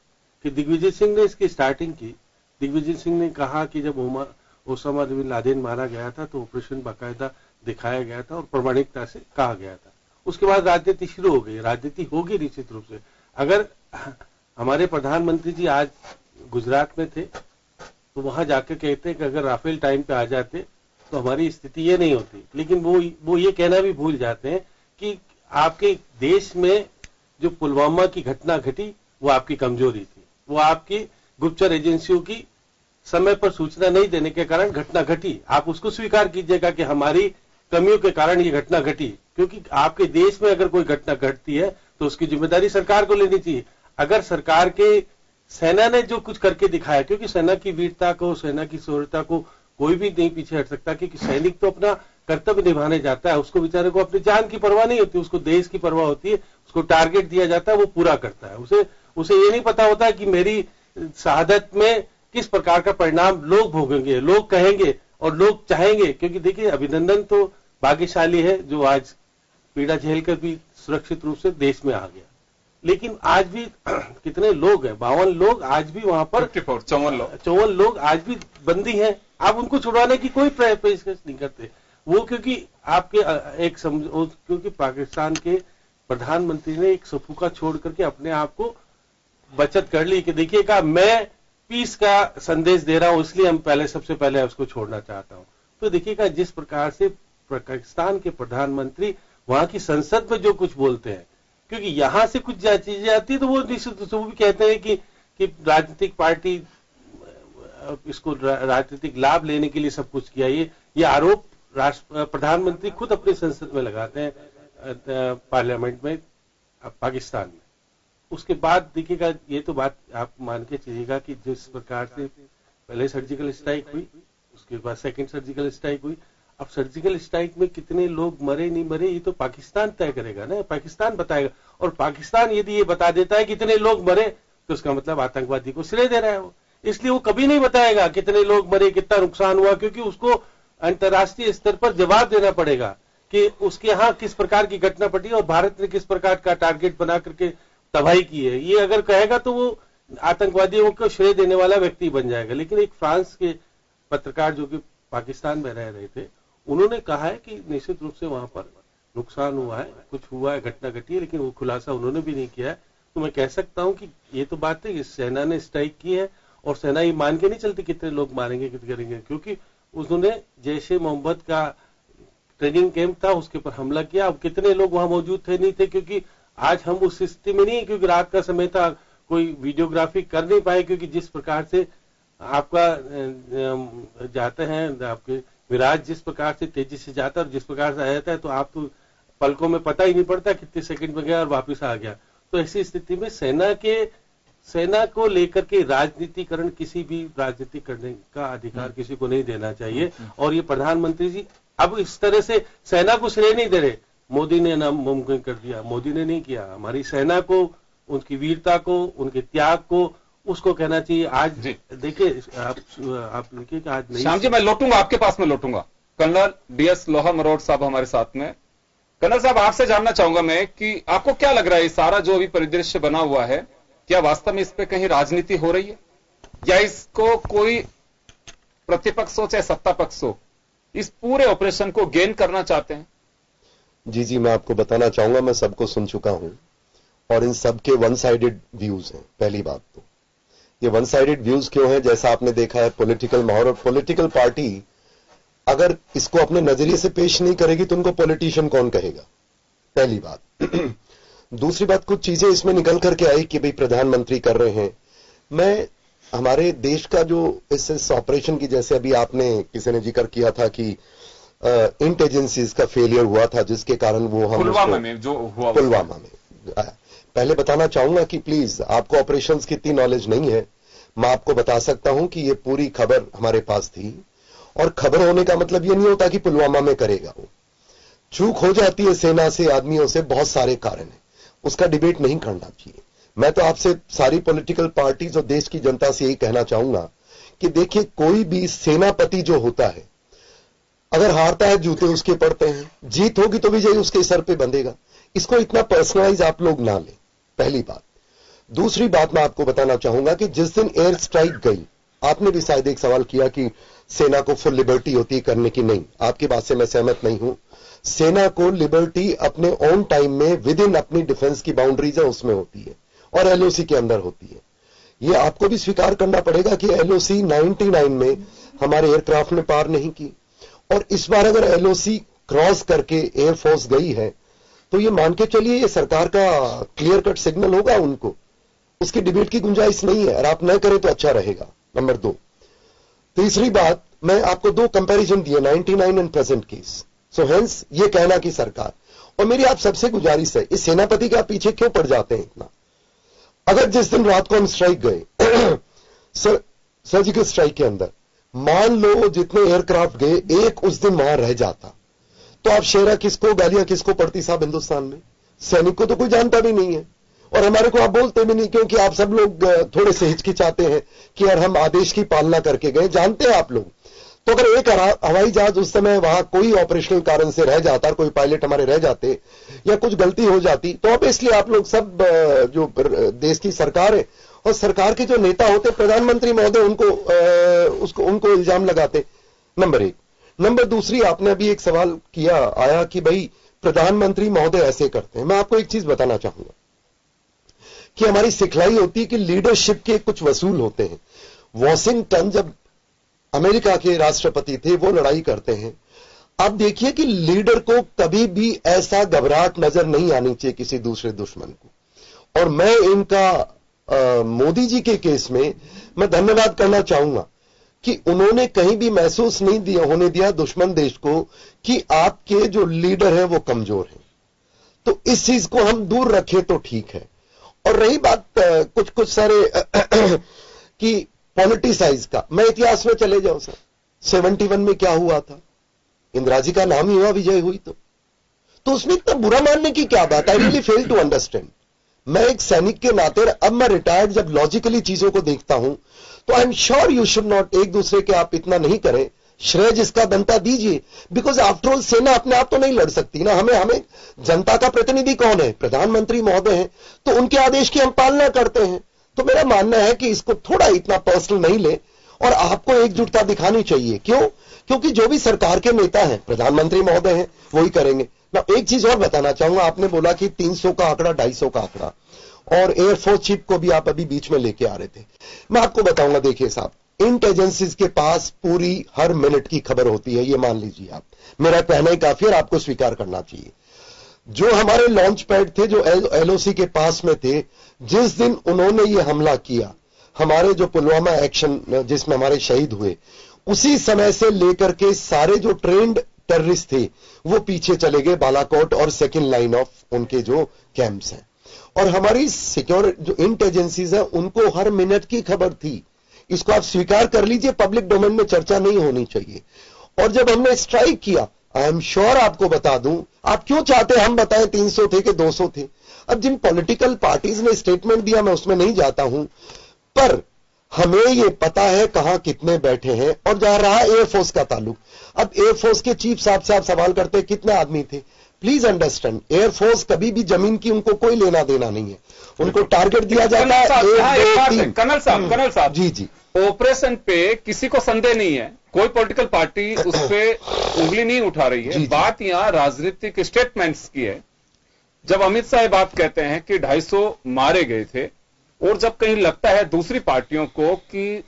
कि दिग्विजय सिंह ने इसकी स्टार्टिंग की। दिग्विजय सिंह ने कहा कि जब ओसामा बिन लादेन मारा गया था तो ऑपरेशन बाकायदा दिखाया गया था और प्रामाणिकता से कहा गया था। उसके बाद राजनीति शुरू हो गई, राजनीति होगी निश्चित रूप से। अगर हमारे प्रधानमंत्री जी आज गुजरात में थे तो वहां जाकर कहते कि अगर राफेल टाइम पे आ जाते तो हमारी स्थिति ये नहीं होती, लेकिन वो ये कहना भी भूल जाते हैं कि आपके देश में जो पुलवामा की घटना घटी वो आपकी कमजोरी थी, वो आपकी गुप्तचर एजेंसियों की समय पर सूचना नहीं देने के कारण घटना घटी। आप उसको स्वीकार कीजिएगा कि हमारी कमियों के कारण ये घटना घटी, क्योंकि आपके देश में अगर कोई घटना घटती है तो उसकी जिम्मेदारी सरकार को लेनी चाहिए। अगर सरकार के सेना ने जो कुछ करके दिखाया, क्योंकि सेना की वीरता को, सेना की शौर्यता को कोई भी नहीं पीछे हट सकता, क्योंकि सैनिक तो अपना कर्तव्य निभाने जाता है, उसको बेचारे को अपनी जान की परवाह नहीं होती, उसको देश की परवाह होती है। उसको टारगेट दिया जाता है, वो पूरा करता है। उसे ये नहीं पता होता कि मेरी शहादत में किस प्रकार का परिणाम लोग भोगेंगे, लोग कहेंगे और लोग चाहेंगे। क्योंकि देखिए अभिनंदन तो भाग्यशाली है जो आज पीड़ा झेलकर भी सुरक्षित रूप से देश में आ गया, लेकिन आज भी कितने लोग हैं, 52 लोग आज भी वहां पर, 54 लोग आज भी बंदी हैं। आप उनको छुड़वाने की कोई पेशकश नहीं करते। वो क्योंकि आपके क्योंकि पाकिस्तान के प्रधानमंत्री ने एक सफुका छोड़ करके अपने आप को बचत कर ली कि देखिएगा मैं पीस का संदेश दे रहा हूं, इसलिए हम सबसे पहले उसको छोड़ना चाहता हूं। तो देखिएगा जिस प्रकार से पाकिस्तान के प्रधानमंत्री वहां की संसद में जो कुछ बोलते हैं, क्योंकि यहां से कुछ चीजें आती है तो वो निश्चित रूप से वो भी कहते हैं कि राजनीतिक पार्टी इसको राजनीतिक लाभ लेने के लिए सब कुछ किया। ये आरोप प्रधानमंत्री खुद अपनी संसद में लगाते हैं, पार्लियामेंट में पाकिस्तान में। उसके बाद देखिएगा, ये तो बात आप मान के चलिएगा कि जिस प्रकार से पहले सर्जिकल स्ट्राइक हुई, उसके बाद सेकंड सर्जिकल स्ट्राइक हुई। अब सर्जिकल स्ट्राइक में कितने लोग मरे नहीं मरे ये तो पाकिस्तान तय करेगा ना, पाकिस्तान बताएगा। और पाकिस्तान यदि ये बता देता है कितने लोग मरे तो उसका मतलब आतंकवादी को श्रेय दे रहा है वो, इसलिए वो कभी नहीं बताएगा कितने लोग मरे, कितना नुकसान हुआ, क्योंकि उसको अंतर्राष्ट्रीय स्तर पर जवाब देना पड़ेगा कि उसके यहाँ किस प्रकार की घटना पड़ी और भारत ने किस प्रकार का टारगेट बना करके तबाही की है। ये अगर कहेगा तो वो आतंकवादियों को श्रेय देने वाला व्यक्ति बन जाएगा। लेकिन एक फ्रांस के पत्रकार जो कि पाकिस्तान में रह रहे थे, उन्होंने कहा है कि निश्चित रूप से वहां पर नुकसान हुआ है, कुछ हुआ है, घटना घटी है, लेकिन वो खुलासा उन्होंने भी नहीं किया है। तो मैं कह सकता हूं कि ये तो बात है कि सेना ने स्ट्राइक की है और सेना ये मान के नहीं चलती कितने लोग मारेंगे कितने करेंगे, क्योंकि उन्होंने जैश-ए मोहम्मद का ट्रेनिंग कैंप था उसके ऊपर हमला किया। अब कितने लोग वहां मौजूद थे नहीं थे, क्योंकि आज हम उस स्थिति में नहीं है, क्योंकि रात का समय था, कोई वीडियोग्राफी कर नहीं पाए, क्योंकि जिस प्रकार से आपका जाते हैं आपके विराज जिस प्रकार से तेजी से जाता है और जिस प्रकार से आ जाता है तो आप तो पलकों में पता ही नहीं पड़ता कितने सेकंड में गया और वापस आ गया। तो ऐसी स्थिति में सेना को लेकर के राजनीतिकरण किसी भी राजनीति करने का अधिकार किसी को नहीं देना चाहिए। और ये प्रधानमंत्री जी अब इस तरह से सेना को श्रेय नहीं दे रहे, मोदी ने नामुमकिन कर दिया, मोदी ने नहीं किया। हमारी सेना को, उनकी वीरता को, उनके त्याग को, उसको कहना चाहिए। आज देखिए आप देखिए कि आज नहीं। श्याम जी मैं लौटूंगा आपके पास, में लौटूंगा। कर्नल DS लोहा मरोड़ साहब हमारे साथ में। कर्नल साहब आपसे जानना चाहूंगा मैं कि आपको क्या लग रहा है सारा जो अभी परिदृश्य बना हुआ है, क्या वास्तव में इस पे कहीं राजनीति हो रही है, या इसको कोई प्रतिपक्ष हो चाहे सत्ता पक्ष हो इस पूरे ऑपरेशन को गेन करना चाहते हैं? जी मैं आपको बताना चाहूंगा, मैं सबको सुन चुका हूं और इन सबके वन साइडेड व्यूज हैं। पहली बात तो ये वन साइडेड व्यूज क्यों है? जैसा आपने देखा है पॉलिटिकल माहौल, और पॉलिटिकल पार्टी अगर इसको अपने नजरिए से पेश नहीं करेगी तो उनको पॉलिटिशियन कौन कहेगा, पहली बात। दूसरी बात, कुछ चीजें इसमें निकल करके आई कि भाई प्रधानमंत्री कर रहे हैं। मैं हमारे देश का जो इस ऑपरेशन की, जैसे अभी आपने किसी ने जिक्र किया था कि इंटेलिजेंसीज का फेलियर हुआ था जिसके कारण वो हम पुलवामा में जो हुआ, पुलवामा में पहले बताना चाहूंगा कि प्लीज आपको ऑपरेशंस की इतनी नॉलेज नहीं है। मैं आपको बता सकता हूं कि ये पूरी खबर हमारे पास थी, और खबर होने का मतलब ये नहीं होता कि पुलवामा में करेगा वो। चूक हो जाती है सेना से, आदमियों से, बहुत सारे कारण है, उसका डिबेट नहीं करना चाहिए। मैं तो आपसे सारी पॉलिटिकल पार्टीज और देश की जनता से यही कहना चाहूंगा कि देखिए कोई भी सेनापति जो होता है अगर हारता है जूते उसके पड़ते हैं, जीत होगी तो विजय उसके सर पे बंधेगा। इसको इतना पर्सनलाइज आप लोग ना लें, पहली बात। दूसरी बात मैं आपको बताना चाहूंगा कि जिस दिन एयर स्ट्राइक गई, आपने भी शायद एक सवाल किया कि सेना को फुल लिबर्टी होती है करने की। नहीं, आपकी बात से मैं सहमत नहीं हूं। सेना को लिबर्टी अपने ऑन टाइम में विद इन अपनी डिफेंस की बाउंड्रीज है उसमें होती है, और LOC के अंदर होती है। ये आपको भी स्वीकार करना पड़ेगा कि LOC 99 में हमारे एयरक्राफ्ट ने पार नहीं की, और इस बार अगर LOC क्रॉस करके एयरफोर्स गई है तो ये मान के चलिए ये सरकार का क्लियर कट सिग्नल होगा उनको, उसकी डिबेट की गुंजाइश नहीं है, और आप न करें तो अच्छा रहेगा। नंबर 2, तीसरी बात, मैं आपको 2 कंपैरिजन दिए 99 and present case. So hence ये कहना कि सरकार, और मेरी आप सबसे गुजारिश है, इस सेनापति के आप पीछे क्यों पड़ जाते हैं इतना? अगर जिस दिन रात को हम स्ट्राइक गए सर्जिकल स्ट्राइक के अंदर, मान लो जितने एयरक्राफ्ट गए एक उस दिन वहां रह जाता तो आप शेरा किसको, गालियां किसको पड़ती साहब हिंदुस्तान में? सैनिक को तो कोई जानता भी नहीं है, और हमारे को आप बोलते भी नहीं, क्योंकि आप सब लोग थोड़े से हिचकिचाते हैं कि यार हम आदेश की पालना करके गए। जानते हैं आप लोग, तो अगर एक हवाई जहाज उस समय वहां कोई ऑपरेशनल कारण से रह जाता, कोई पायलट हमारे रह जाते, या कुछ गलती हो जाती, तो ऑब्वियसली आप लोग सब जो देश की सरकार है और सरकार के जो नेता होते, प्रधानमंत्री महोदय, उनको इल्जाम लगाते। नंबर 1। नंबर दूसरी, आपने अभी एक सवाल किया आया कि भाई प्रधानमंत्री महोदय ऐसे करते हैं। मैं आपको एक चीज बताना चाहूंगा कि हमारी सिखलाई होती है कि लीडरशिप के कुछ वसूल होते हैं। वॉशिंगटन जब अमेरिका के राष्ट्रपति थे वो लड़ाई करते हैं। आप देखिए कि लीडर को कभी भी ऐसा घबराहट नजर नहीं आनी चाहिए किसी दूसरे दुश्मन को। और मैं इनका मोदी जी के केस में मैं धन्यवाद करना चाहूंगा कि उन्होंने कहीं भी महसूस नहीं होने दिया दुश्मन देश को कि आपके जो लीडर हैं वो कमजोर हैं। तो इस चीज को हम दूर रखें तो ठीक है। और रही बात कुछ सारे कि पॉलिटिसाइज का, मैं इतिहास में चले जाऊं सर, 71 में क्या हुआ था? इंदिरा जी का नाम ही हुआ, विजय हुई तो उसमें इतना बुरा मानने की क्या बात? I really fail to understand. मैं एक सैनिक के नाते, अब मैं रिटायर्ड जब लॉजिकली चीजों को देखता हूं तो I am sure you should not, एक दूसरे के आप इतना नहीं करें, श्रेय जिसका बनता दीजिए, बिकॉज आफ्टर ऑल सेना अपने आप तो नहीं लड़ सकती ना। हमें जनता का प्रतिनिधि कौन है? प्रधानमंत्री महोदय हैं, तो उनके आदेश की हम पालना करते हैं। तो मेरा मानना है कि इसको थोड़ा इतना पर्सनल नहीं ले, और आपको एकजुटता दिखानी चाहिए। क्यों? क्योंकि जो भी सरकार के नेता हैं, प्रधानमंत्री महोदय हैं, वही करेंगे ना। एक चीज और बताना चाहूंगा, आपने बोला कि 300 का आंकड़ा, 250 का आंकड़ा, और एयरफोर्स चीफ को भी आप अभी बीच में लेके आ रहे थे। मैं आपको बताऊंगा, देखिए साहब, इंटेलिजेंसीज के पास पूरी हर मिनट की खबर होती है, ये मान लीजिए आप। मेरा कहना ही काफी है, आपको स्वीकार करना चाहिए। जो हमारे लॉन्च पैड थे, जो LOC के पास में थे, जिस दिन उन्होंने ये हमला किया, हमारे जो पुलवामा एक्शन जिसमें हमारे शहीद हुए, उसी समय से लेकर के सारे जो ट्रेंड टेररिस्ट थे वो पीछे चले गए बालाकोट और सेकंड लाइन ऑफ उनके जो कैंप्स हैं। और हमारी सिक्योर जो इंटेलिजेंसीज है उनको हर मिनट की खबर थी। इसको आप स्वीकार कर लीजिए, पब्लिक डोमेन में चर्चा नहीं होनी चाहिए। और जब हमने स्ट्राइक किया, आई एम श्योर आपको बता दूं, आप क्यों चाहते हम बताएं 300 थे कि 200 थे। अब जिन पॉलिटिकल पार्टीज ने स्टेटमेंट दिया मैं उसमें नहीं जाता हूं, पर हमें ये पता है कहां कितने बैठे हैं। और जहां रहा एयरफोर्स का ताल्लुक, अब एयरफोर्स के चीफ साहब से आप सवाल करते हैं कितने आदमी थे। प्लीज अंडरस्टैंड, एयरफोर्स कभी भी जमीन की उनको कोई लेना देना नहीं है, उनको टारगेट दिया जाता है। कर्नल साहब जी जी, ऑपरेशन पे किसी को संदेह नहीं है, कोई पॉलिटिकल पार्टी उस पे उंगली नहीं उठा रही है। बात यहां राजनीतिक स्टेटमेंट्स की है। जब अमित शाह बात कहते हैं कि 250 मारे गए थे, और जब कहीं लगता है दूसरी पार्टियों को कि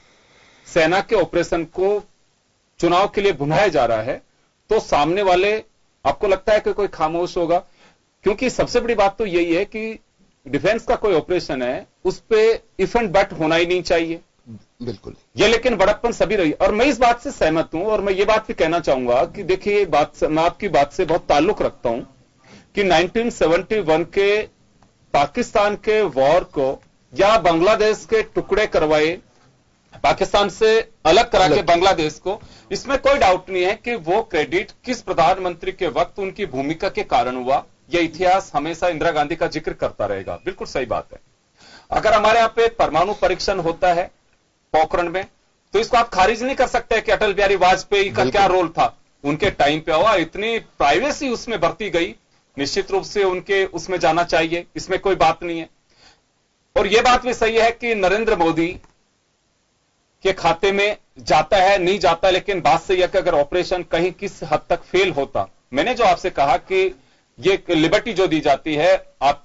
सेना के ऑपरेशन को चुनाव के लिए घुमाया जा रहा है, तो सामने वाले आपको लगता है कि कोई खामोश होगा? क्योंकि सबसे बड़ी बात तो यही है कि डिफेंस का कोई ऑपरेशन है, उस पर इफ एंड बट होना ही नहीं चाहिए। बिल्कुल ये लेकिन बड़प्पन सभी रही, और मैं इस बात से सहमत हूं। और मैं ये बात भी कहना चाहूंगा कि देखिए, मैं आपकी बात से बहुत ताल्लुक रखता हूं कि 1971 के पाकिस्तान के वॉर को या बांग्लादेश के टुकड़े करवाए, पाकिस्तान से अलग करा के बांग्लादेश को, इसमें कोई डाउट नहीं है कि वो क्रेडिट किस प्रधानमंत्री के वक्त उनकी भूमिका के कारण हुआ। यह इतिहास हमेशा इंदिरा गांधी का जिक्र करता रहेगा। बिल्कुल सही बात है। अगर हमारे यहां पे परमाणु परीक्षण होता है पोखरण में, तो इसको आप खारिज नहीं कर सकते कि अटल बिहारी वाजपेयी का क्या रोल था। उनके टाइम पे हुआ, इतनी प्राइवेसी उसमें बरती गई, निश्चित रूप से उनके उसमें जाना चाहिए, इसमें कोई बात नहीं है। और यह बात भी सही है कि नरेंद्र मोदी के खाते में जाता है नहीं जाता, लेकिन बात सही है कि अगर ऑपरेशन कहीं किस हद तक फेल होता, मैंने जो आपसे कहा कि ये लिबर्टी जो दी जाती है आप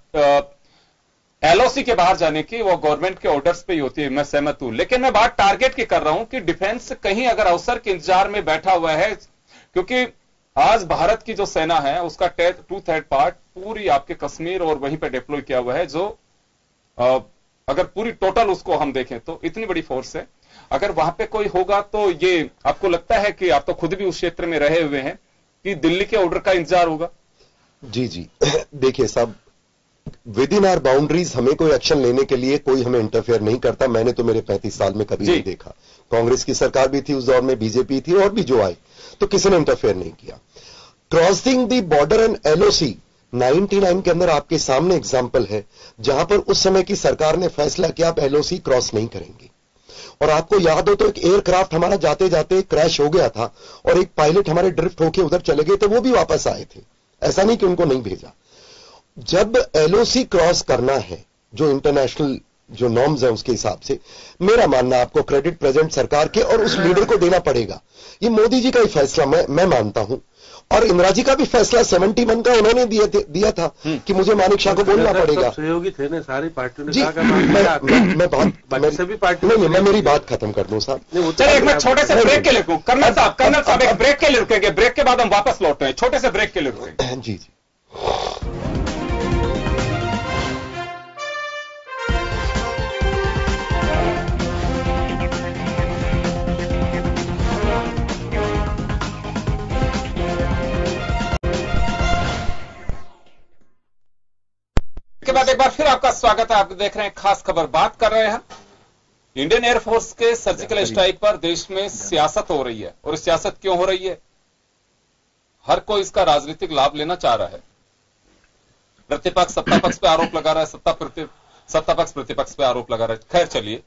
एलओसी के बाहर जाने की, वो गवर्नमेंट के ऑर्डर्स पे ही होती है, मैं सहमत हूं। लेकिन मैं बात टारगेट की कर रहा हूं कि डिफेंस कहीं अगर अवसर के इंतजार में बैठा हुआ है, क्योंकि आज भारत की जो सेना है उसका 2/3 पार्ट पूरी आपके कश्मीर और वहीं पे डिप्लॉय किया हुआ है, जो अगर पूरी टोटल उसको हम देखें तो इतनी बड़ी फोर्स है। अगर वहां पे कोई होगा तो ये आपको लगता है कि आप तो खुद भी उस क्षेत्र में रहे हुए हैं कि दिल्ली के ऑर्डर का इंतजार होगा? जी जी, देखिए साहब, विद इन आवर बाउंड्रीज हमें कोई एक्शन लेने के लिए कोई हमें इंटरफेयर नहीं करता। मैंने तो मेरे 35 साल में कभी नहीं देखा। कांग्रेस की सरकार भी थी उस दौर में, बीजेपी थी, और भी जो आए, तो किसी ने इंटरफेयर नहीं किया। Crossing the border and LOC 99 के अंदर आपके सामने एग्जाम्पल है, जहां पर उस समय की सरकार ने फैसला किया आप एलओसी क्रॉस नहीं करेंगे। और आपको याद हो तो एक एयरक्राफ्ट हमारा जाते जाते क्रैश हो गया था, और एक पायलट हमारे ड्रिफ्ट होके उधर चले गए, तो वो भी वापस आए थे। ऐसा नहीं कि उनको नहीं भेजा। जब एलओसी क्रॉस करना है, जो इंटरनेशनल जो नॉर्म्स है उसके हिसाब से, मेरा मानना आपको क्रेडिट प्रेजेंट सरकार के और उस लीडर को देना पड़ेगा। ये मोदी जी का ही फैसला मैं मानता हूं, और इंदिरा जी का भी फैसला 71 का उन्होंने दिया था कि मुझे मानिक शाह को बोलना पड़ेगा। सहयोगी थे ना सारी पार्टियों ने। जी, मैं मेरी बात खत्म कर दूं साहब। चलिए मैं छोटे से ब्रेक के लिए रुकूं। कर्नल साहब एक ब्रेक के लिए रुकेंगे, ब्रेक के बाद हम वापस लौट रहे हैं, छोटे से ब्रेक के लिए रुकेंगे। जी जी। के बाद एक बार फिर आपका स्वागत है। आप देख रहे हैं खास खबर। बात कर रहे हैं इंडियन एयरफोर्स के सर्जिकल स्ट्राइक पर देश में सियासत हो रही है। और सियासत क्यों हो रही है? हर कोई इसका राजनीतिक लाभ लेना चाह रहा है। प्रतिपक्ष सत्ता पक्ष पे आरोप लगा रहा है, सत्ता पक्ष प्रतिपक्ष पे आरोप लगा रहा है। खैर चलिए,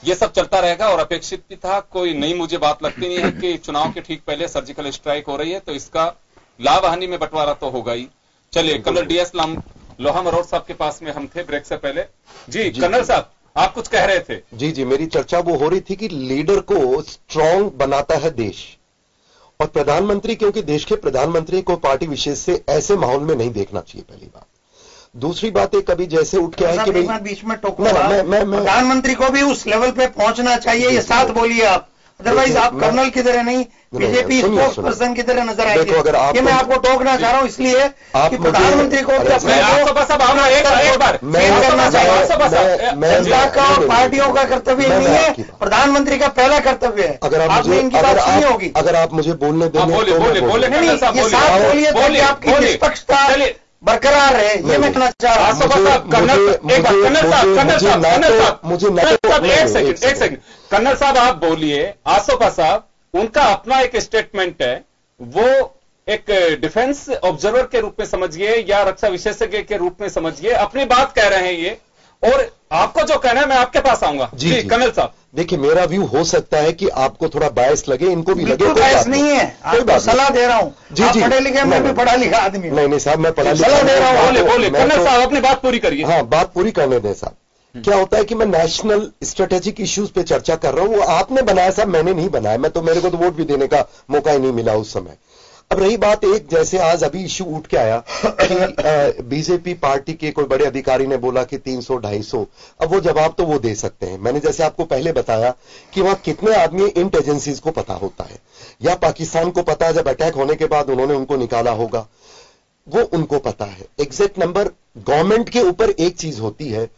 ये सब चलता रहेगा और अपेक्षित भी था। कोई नई मुझे बात लगती नहीं है कि चुनाव के ठीक पहले सर्जिकल स्ट्राइक हो रही है, तो इसका लाभ हानि में बंटवारा तो होगा ही। चलिए, कर्नल डीएस लोहा मरोड़ साहब के पास में हम थे ब्रेक से पहले। जी कर्नल साहब, आप कुछ कह रहे थे। जी जी, मेरी चर्चा वो हो रही थी कि लीडर को स्ट्रांग बनाता है देश, और प्रधानमंत्री, क्योंकि देश के प्रधानमंत्री को पार्टी विशेष से ऐसे माहौल में नहीं देखना चाहिए, पहली बात। दूसरी बात है, कभी जैसे उठ के आए कि बीच में टोकूंगा, प्रधानमंत्री को भी उस लेवल पे पहुंचना चाहिए। ये साथ बोलिए आप, अदरवाइज आप कर्नल की तरह नहीं, बीजेपी स्पोक्स पर्सन की तरह नजर आएंगे। ये मैं आपको टोकना चाह रहा हूँ इसलिए कि प्रधानमंत्री को जनता का और पार्टियों का कर्तव्य नहीं है, प्रधानमंत्री का पहला कर्तव्य है। अगर आपने इनकी बात सुनी होगी। अगर आप मुझे बोलने देंगे ये साफ बोलिए ताकि आपकी निष्पक्षता बरकरार है, ये मैं कहना चाह रहा हूँ। एक सेकंड कर्नल साहब आप बोलिए। आसोपा साहब उनका अपना एक स्टेटमेंट है, वो एक डिफेंस ऑब्जर्वर के रूप में समझिए या रक्षा विशेषज्ञ के रूप में समझिए, अपनी बात कह रहे हैं ये, और आपको जो कहना है मैं आपके पास आऊंगा। जी कर्नल साहब देखिए, मेरा व्यू हो सकता है कि आपको थोड़ा बायस लगे, इनको भी लगे, बायस नहीं है, आपको सलाह दे रहा हूँ। जी जी, पढ़े लिखे, मैं भी पढ़ा लिखा आदमी। नहीं साहब, मैं पढ़ा लिखा सलाह दे रहा हूँ। बोले कर्नल साहब अपनी बात पूरी करिए। हाँ, बात पूरी करने दें साहब। क्या होता है कि मैं नेशनल स्ट्रेटेजिक इश्यूज पे चर्चा कर रहा हूं, वो आपने बनाया साहब, मैंने नहीं बनाया। मेरे को तो वोट भी देने का मौका ही नहीं मिला उस समय। अब रही बात एक, जैसे आज अभी इश्यू उठ के आया कि बीजेपी पार्टी के कोई बड़े अधिकारी ने बोला कि 300-250, अब वो जवाब तो वो दे सकते हैं। मैंने जैसे आपको पहले बताया कि वहां कितने आदमी इंट एजेंसीज को पता होता है, या पाकिस्तान को पता है, जब अटैक होने के बाद उन्होंने उनको निकाला होगा, वो उनको पता है एग्जैक्ट नंबर। गवर्नमेंट के ऊपर एक चीज होती है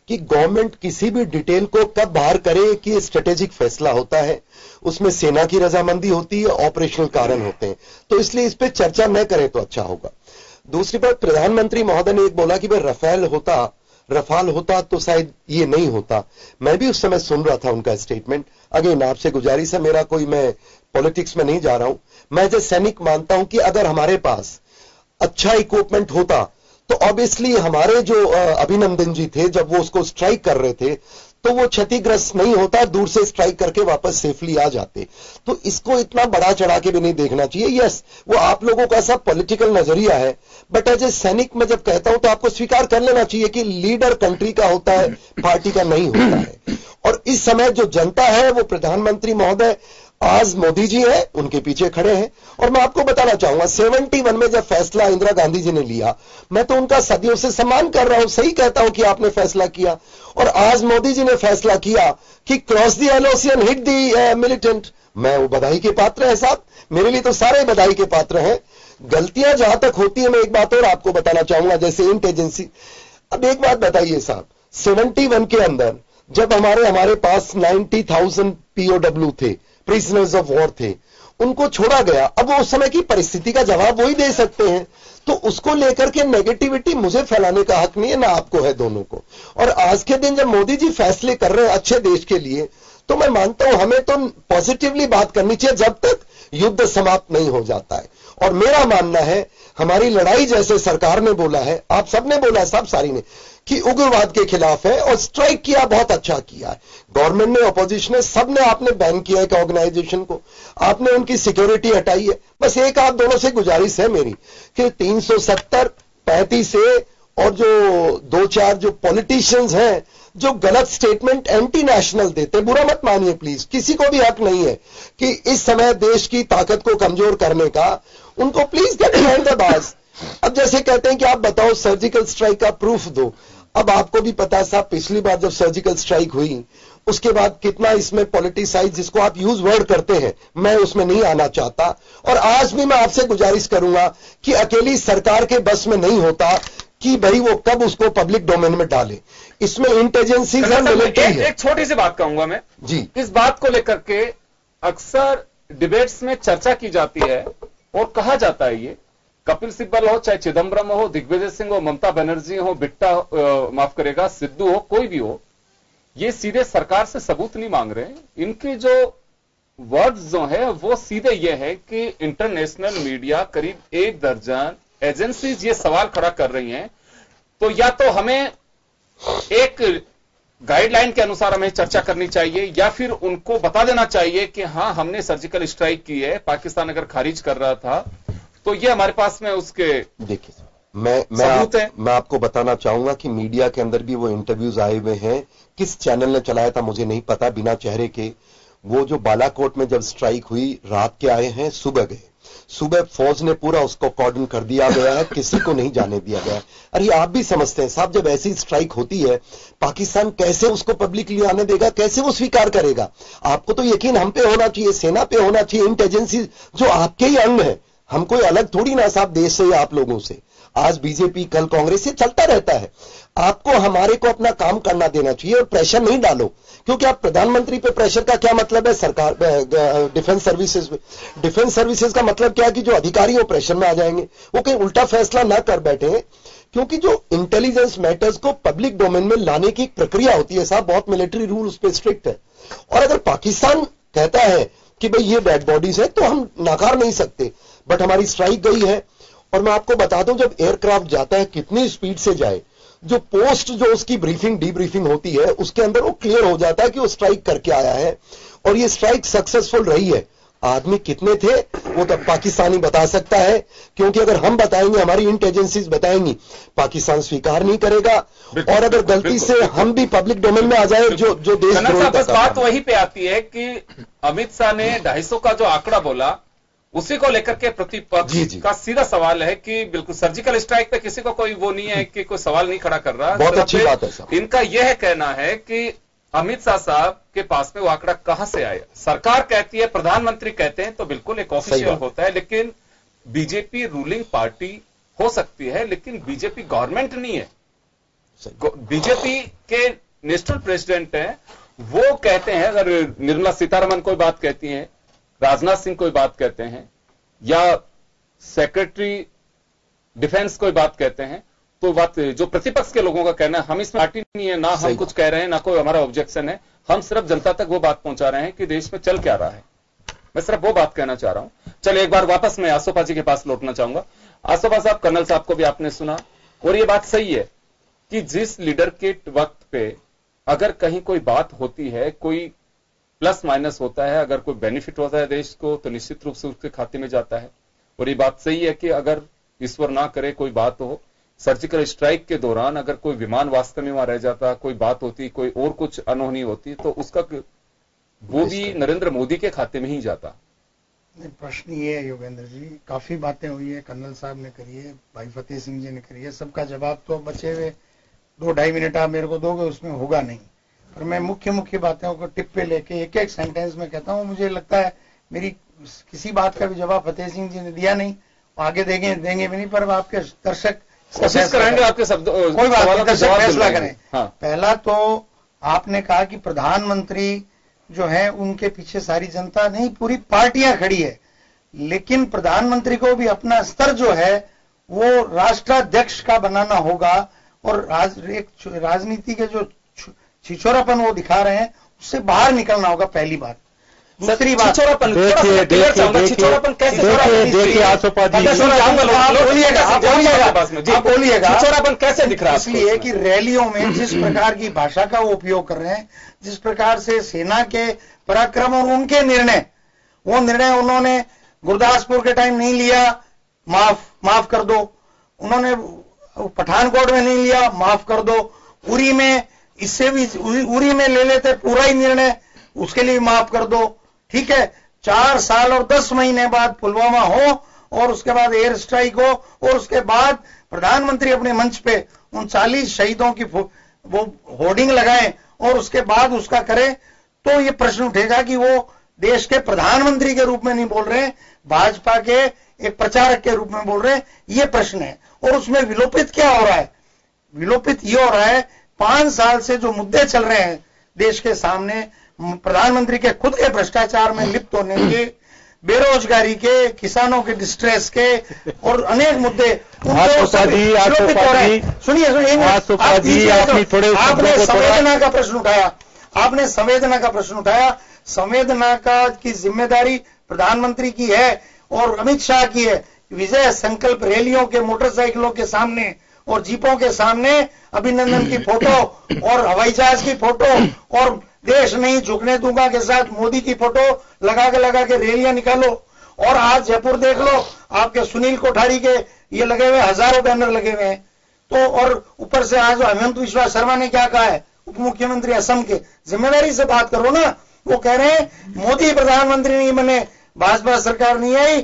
कि गवर्नमेंट किसी भी डिटेल को कब बाहर करे कि स्ट्रेटेजिक फैसला होता है, उसमें सेना की रजामंदी होती है, ऑपरेशनल कारण होते हैं, तो इसलिए इस पे चर्चा न करें तो अच्छा होगा। दूसरी बात, प्रधानमंत्री महोदय ने एक बोला कि भाई रफाल होता तो शायद ये नहीं होता। मैं भी उस समय सुन रहा था उनका स्टेटमेंट। अगेन आपसे गुजारिश है, मेरा कोई, मैं पॉलिटिक्स में नहीं जा रहा हूं, मैं एज ए सैनिक मानता हूं कि अगर हमारे पास अच्छा इक्विपमेंट होता तो ऑब्वियसली हमारे जो अभिनंदन जी थे, जब वो उसको स्ट्राइक कर रहे थे तो वो क्षतिग्रस्त नहीं होता, दूर से स्ट्राइक करके वापस सेफली आ जाते। तो इसको इतना बड़ा चढ़ा के भी नहीं देखना चाहिए। यस, वो आप लोगों का सब पॉलिटिकल नजरिया है, बट एज ए सैनिक मैं जब कहता हूं तो आपको स्वीकार कर लेना चाहिए कि लीडर कंट्री का होता है, पार्टी का नहीं होता है। और इस समय जो जनता है वो प्रधानमंत्री महोदय आज मोदी जी है, उनके पीछे खड़े हैं। और मैं आपको बताना चाहूंगा 71 में जब फैसला इंदिरा गांधी जी ने लिया, मैं तो उनका सदियों से सम्मान कर रहा हूं, सही कहता हूं कि आपने फैसला किया। और आज मोदी जी ने फैसला किया कि cross the LOC and hit the militant, मैं वो बधाई के पात्र है साहब, मेरे लिए तो सारे बधाई के पात्र हैं। गलतियां जहां तक होती है, मैं एक बात और आपको बताना चाहूंगा, जैसे इंट एजेंसी। अब एक बात बताइए साहब, 71 के अंदर जब हमारे पास 90,000 POW थे, प्रिजनर्स ऑफ वॉर थे, उनको छोड़ा गया। अब वो उस समय की परिस्थिति का जवाब वही दे सकते हैं, तो उसको लेकर के नेगेटिविटी मुझे फैलाने का हक नहीं है, ना आपको है, दोनों को। और आज के दिन जब मोदी जी फैसले कर रहे हैं अच्छे देश के लिए, तो मैं मानता हूं हमें तो पॉजिटिवली बात करनी चाहिए जब तक युद्ध समाप्त नहीं हो जाता है। और मेरा मानना है हमारी लड़ाई, जैसे सरकार ने बोला है, आप सबने बोला है, सब सारी ने, कि उग्रवाद के खिलाफ है और स्ट्राइक किया, बहुत अच्छा किया है। गवर्नमेंट ने, अपोजिशन ने, सबने आपने बैन किया एक ऑर्गेनाइजेशन को, आपने उनकी सिक्योरिटी हटाई है। बस एक आप दोनों से गुजारिश है मेरी कि 370, 35 से और जो 2-4 जो पॉलिटिशियंस हैं जो गलत स्टेटमेंट एंटी नेशनल देते, बुरा मत मानिए प्लीज, किसी को भी हक नहीं है कि इस समय देश की ताकत को कमजोर करने का, उनको please get behind the bars. अब जैसे कहते हैं कि आप बताओ सर्जिकल स्ट्राइक का प्रूफ दो। अब आपको भी पता है साहब, पिछली बार जब सर्जिकल स्ट्राइक हुई उसके बाद कितना इसमें पॉलिटिसाइज, जिसको आप यूज वर्ड करते हैं, मैं उसमें नहीं आना चाहता। और आज भी मैं आपसे गुजारिश करूंगा कि अकेली सरकार के बस में नहीं होता कि भाई वो कब उसको पब्लिक डोमेन में डाले, इसमें इंट एजेंसीज है, मिलिट्री है। एक छोटी सी बात कहूंगा मैं जी, इस बात को लेकर के अक्सर डिबेट्स में चर्चा की जाती है और कहा जाता है, ये कपिल सिब्बल हो, चाहे चिदम्बरम हो, दिग्विजय सिंह हो, ममता बनर्जी हो, बिट्टा माफ करेगा सिद्धू हो, कोई भी हो, ये सीधे सरकार से सबूत नहीं मांग रहे। इनके जो वर्ड्स जो है वो सीधे ये है कि इंटरनेशनल मीडिया, करीब 1 दर्जन एजेंसीज ये सवाल खड़ा कर रही हैं, तो या तो हमें एक गाइडलाइन के अनुसार हमें चर्चा करनी चाहिए, या फिर उनको बता देना चाहिए कि हां हमने सर्जिकल स्ट्राइक की है, पाकिस्तान अगर खारिज कर रहा था तो ये हमारे पास में उसके देखिए मैं आपको बताना चाहूंगा कि मीडिया के अंदर भी वो इंटरव्यूज आए हुए हैं। किस चैनल ने चलाया था मुझे नहीं पता, बिना चेहरे के। वो जो बालाकोट में जब स्ट्राइक हुई, रात के आए हैं, सुबह गए। सुबह फौज ने पूरा उसको कॉर्डन कर दिया गया है, किसी को नहीं जाने दिया गया है। अरे आप भी समझते हैं साहब, जब ऐसी स्ट्राइक होती है पाकिस्तान कैसे उसको पब्लिकली आने देगा, कैसे वो स्वीकार करेगा? आपको तो यकीन हम पे होना चाहिए, सेना पे होना चाहिए, इंटेलिजेंसी जो आपके ही अंग है। हम कोई अलग थोड़ी ना साहब देश से या आप लोगों से, आज बीजेपी कल कांग्रेस, से चलता रहता है। आपको हमारे को अपना काम करना देना चाहिए और प्रेशर नहीं डालो, क्योंकि आप प्रधानमंत्री पे प्रेशर का क्या मतलब है? सरकार डिफेंस सर्विसेज का मतलब क्या है कि जो अधिकारी हो प्रेशर में आ जाएंगे, वो कहीं उल्टा फैसला ना कर बैठे, क्योंकि जो इंटेलिजेंस मैटर्स को पब्लिक डोमेन में लाने की प्रक्रिया होती है साहब, बहुत मिलिट्री रूल उस पर स्ट्रिक्ट है। और अगर पाकिस्तान कहता है कि भाई ये डेड बॉडीज है तो हम नकार नहीं सकते, बट हमारी स्ट्राइक गई है। और मैं आपको बता दूं, जब एयरक्राफ्ट जाता है कितनी स्पीड से जाए, जो पोस्ट जो उसकी ब्रीफिंग डीब्रीफिंग होती है उसके अंदर वो क्लियर हो जाता है कि वो स्ट्राइक करके आया है और ये स्ट्राइक सक्सेसफुल रही है। आदमी कितने थे वो तो पाकिस्तानी बता सकता है, क्योंकि अगर हम बताएंगे, हमारी एजेंसीज बताएंगी, पाकिस्तान स्वीकार नहीं करेगा। और अगर गलती से हम भी पब्लिक डोमेन में आ जाए, जो देश बात वहीं पे आती है कि अमित शाह ने 250 का जो आंकड़ा बोला, उसी को लेकर के प्रतिपक्ष का सीधा सवाल है कि बिल्कुल सर्जिकल स्ट्राइक पे किसी को कोई वो नहीं है कि कोई सवाल नहीं खड़ा कर रहा। बहुत अच्छी बात है साहब। इनका यह कहना है कि अमित शाह साहब के पास में वो आंकड़ा कहां से आया? सरकार कहती है, प्रधानमंत्री कहते हैं तो बिल्कुल एक ऑफिशियल होता है, लेकिन बीजेपी रूलिंग पार्टी हो सकती है लेकिन बीजेपी गवर्नमेंट नहीं है। बीजेपी के नेशनल प्रेसिडेंट है, वो कहते हैं, अगर निर्मला सीतारमण कोई बात कहती है, राजनाथ सिंह कोई बात कहते हैं, या सेक्रेटरी डिफेंस कोई बात कहते हैं, तो बात जो प्रतिपक्ष के लोगों का कहना है, हम इसमें पार्टी नहीं है, ना हम कुछ कह रहे हैं, ना कोई हमारा ऑब्जेक्शन है, हम सिर्फ जनता तक वो बात पहुंचा रहे हैं कि देश में चल क्या रहा है। मैं सिर्फ वो बात कहना चाह रहा हूं। चलिए एक बार वापस मैं आसोपा जी के पास लौटना चाहूंगा। आसोपा साहब, कर्नल साहब को भी आपने सुना और ये बात सही है कि जिस लीडर के वक्त पे अगर कहीं कोई बात होती है, कोई प्लस माइनस होता है, अगर कोई बेनिफिट होता है देश को, तो निश्चित रूप से उसके खाते में जाता है। और ये बात सही है कि अगर ईश्वर ना करे कोई बात हो, सर्जिकल स्ट्राइक के दौरान अगर कोई विमान वास्तव में वहां रह जाता, कोई बात होती, कोई और कुछ अनहोनी होती, तो उसका वो भी नरेंद्र मोदी के खाते में ही जाता। प्रश्न ये है योगेंद्र जी, काफी बातें हुई है, कर्नल साहब ने करी है, भाई फतेह सिंह जी ने करी है, सबका जवाब तो बचे हुए 2-2.5 मिनट आप मेरे को दोगे उसमें होगा नहीं। पर मैं मुख्य बातों को टिप पे लेके एक एक सेंटेंस में कहता हूं। मुझे लगता है मेरी किसी बात का भी जवाब फतेह सिंह जी ने दिया नहीं, आगे देंगे भी नहीं, पर आपके दर्शक कोशिश करेंगे आपके शब्द, कोई बात नहीं, दर्शक फैसला करें। हाँ। पहला तो आपने कहा कि प्रधानमंत्री जो है उनके पीछे सारी जनता नहीं, पूरी पार्टियां खड़ी है, लेकिन प्रधानमंत्री को भी अपना स्तर जो है वो राष्ट्राध्यक्ष का बनाना होगा और राजनीति के जो छिछोरापन वो दिखा रहे हैं उससे बाहर निकलना होगा, पहली बात। दूसरी बात, छिछोरापन देखिए आसोपा जी, छिछोरापन कैसे दिख रहा है? इसलिए कि रैलियों में जिस प्रकार की भाषा का वो उपयोग कर रहे हैं, जिस प्रकार से सेना के पराक्रम और उनके निर्णय, वो निर्णय उन्होंने गुरदासपुर के टाइम नहीं लिया, माफ कर दो, उन्होंने पठानकोट में नहीं लिया, माफ कर दो, उरी में इससे भी उरी में ले लेते पूरा ही निर्णय, उसके लिए माफ कर दो, ठीक है। 4 साल और 10 महीने बाद पुलवामा हो और उसके बाद एयर स्ट्राइक हो और उसके बाद प्रधानमंत्री अपने मंच पे उन 40 शहीदों की वो होर्डिंग लगाएं और उसके बाद उसका करें, तो ये प्रश्न उठेगा कि वो देश के प्रधानमंत्री के रूप में नहीं बोल रहे हैं, भाजपा के एक प्रचारक के रूप में बोल रहे हैं, ये प्रश्न है। और उसमें विलोपित क्या हो रहा है? विलोपित ये हो रहा है 5 साल से जो मुद्दे चल रहे हैं देश के सामने, प्रधानमंत्री के खुद के भ्रष्टाचार में लिप्त होने के, बेरोजगारी के, किसानों के डिस्ट्रेस के और अनेक मुद्दे, सुनिए आपने संवेदना का प्रश्न उठाया, संवेदना की जिम्मेदारी प्रधानमंत्री की है और अमित शाह की है। विजय संकल्प रैलियों के, मोटरसाइकिलों के सामने और जीपों के सामने अभिनंदन की फोटो और हवाई जहाज की फोटो और देश नहीं झुकने दूंगा के साथ मोदी की फोटो लगा के रैलियां निकालो। और आज जयपुर देख लो, आपके सुनील कोठारी के ये लगे हुए हजारों बैनर लगे हुए हैं। तो और ऊपर से आज हेमंत विश्वा शर्मा ने क्या कहा है, उप मुख्यमंत्री असम के, जिम्मेदारी से बात करो ना। वो कह रहे हैं मोदी प्रधानमंत्री नहीं बने, भाजपा सरकार नहीं आई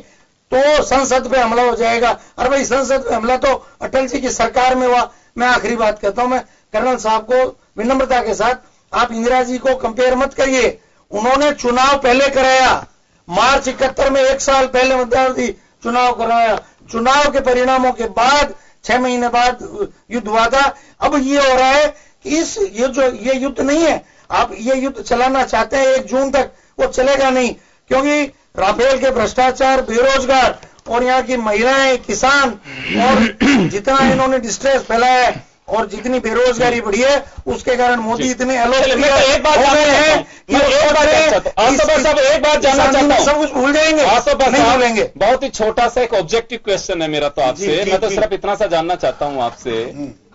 तो संसद पे हमला हो जाएगा। अरे भाई संसद पे हमला तो अटल जी की सरकार में हुआ। मैं आखिरी बात कहता हूं, मैं कर्नल साहब को विनम्रता के साथ, आप इंदिरा जी को कंपेयर मत करिए। उन्होंने चुनाव पहले कराया, मार्च 71 में 1 साल पहले मध्यावधि चुनाव कराया। चुनाव के परिणामों के बाद 6 महीने बाद युद्ध हुआ था। अब ये हो रहा है कि ये युद्ध नहीं है। आप ये युद्ध चलाना चाहते हैं 1 जून तक, वो चलेगा नहीं, क्योंकि राफेल के भ्रष्टाचार, बेरोजगार और यहाँ की महिलाएं, किसान और जितना इन्होंने डिस्ट्रेस फैलाया है और जितनी बेरोजगारी बढ़ी है, उसके कारण मोदी इतने एक बात जानना चाहता हूं, सब कुछ भूल जाएंगे, नहीं भूलेंगे। बहुत ही छोटा सा एक ऑब्जेक्टिव क्वेश्चन है मेरा तो आपसे, मैं तो सिर्फ इतना सा जानना चाहता हूं आपसे,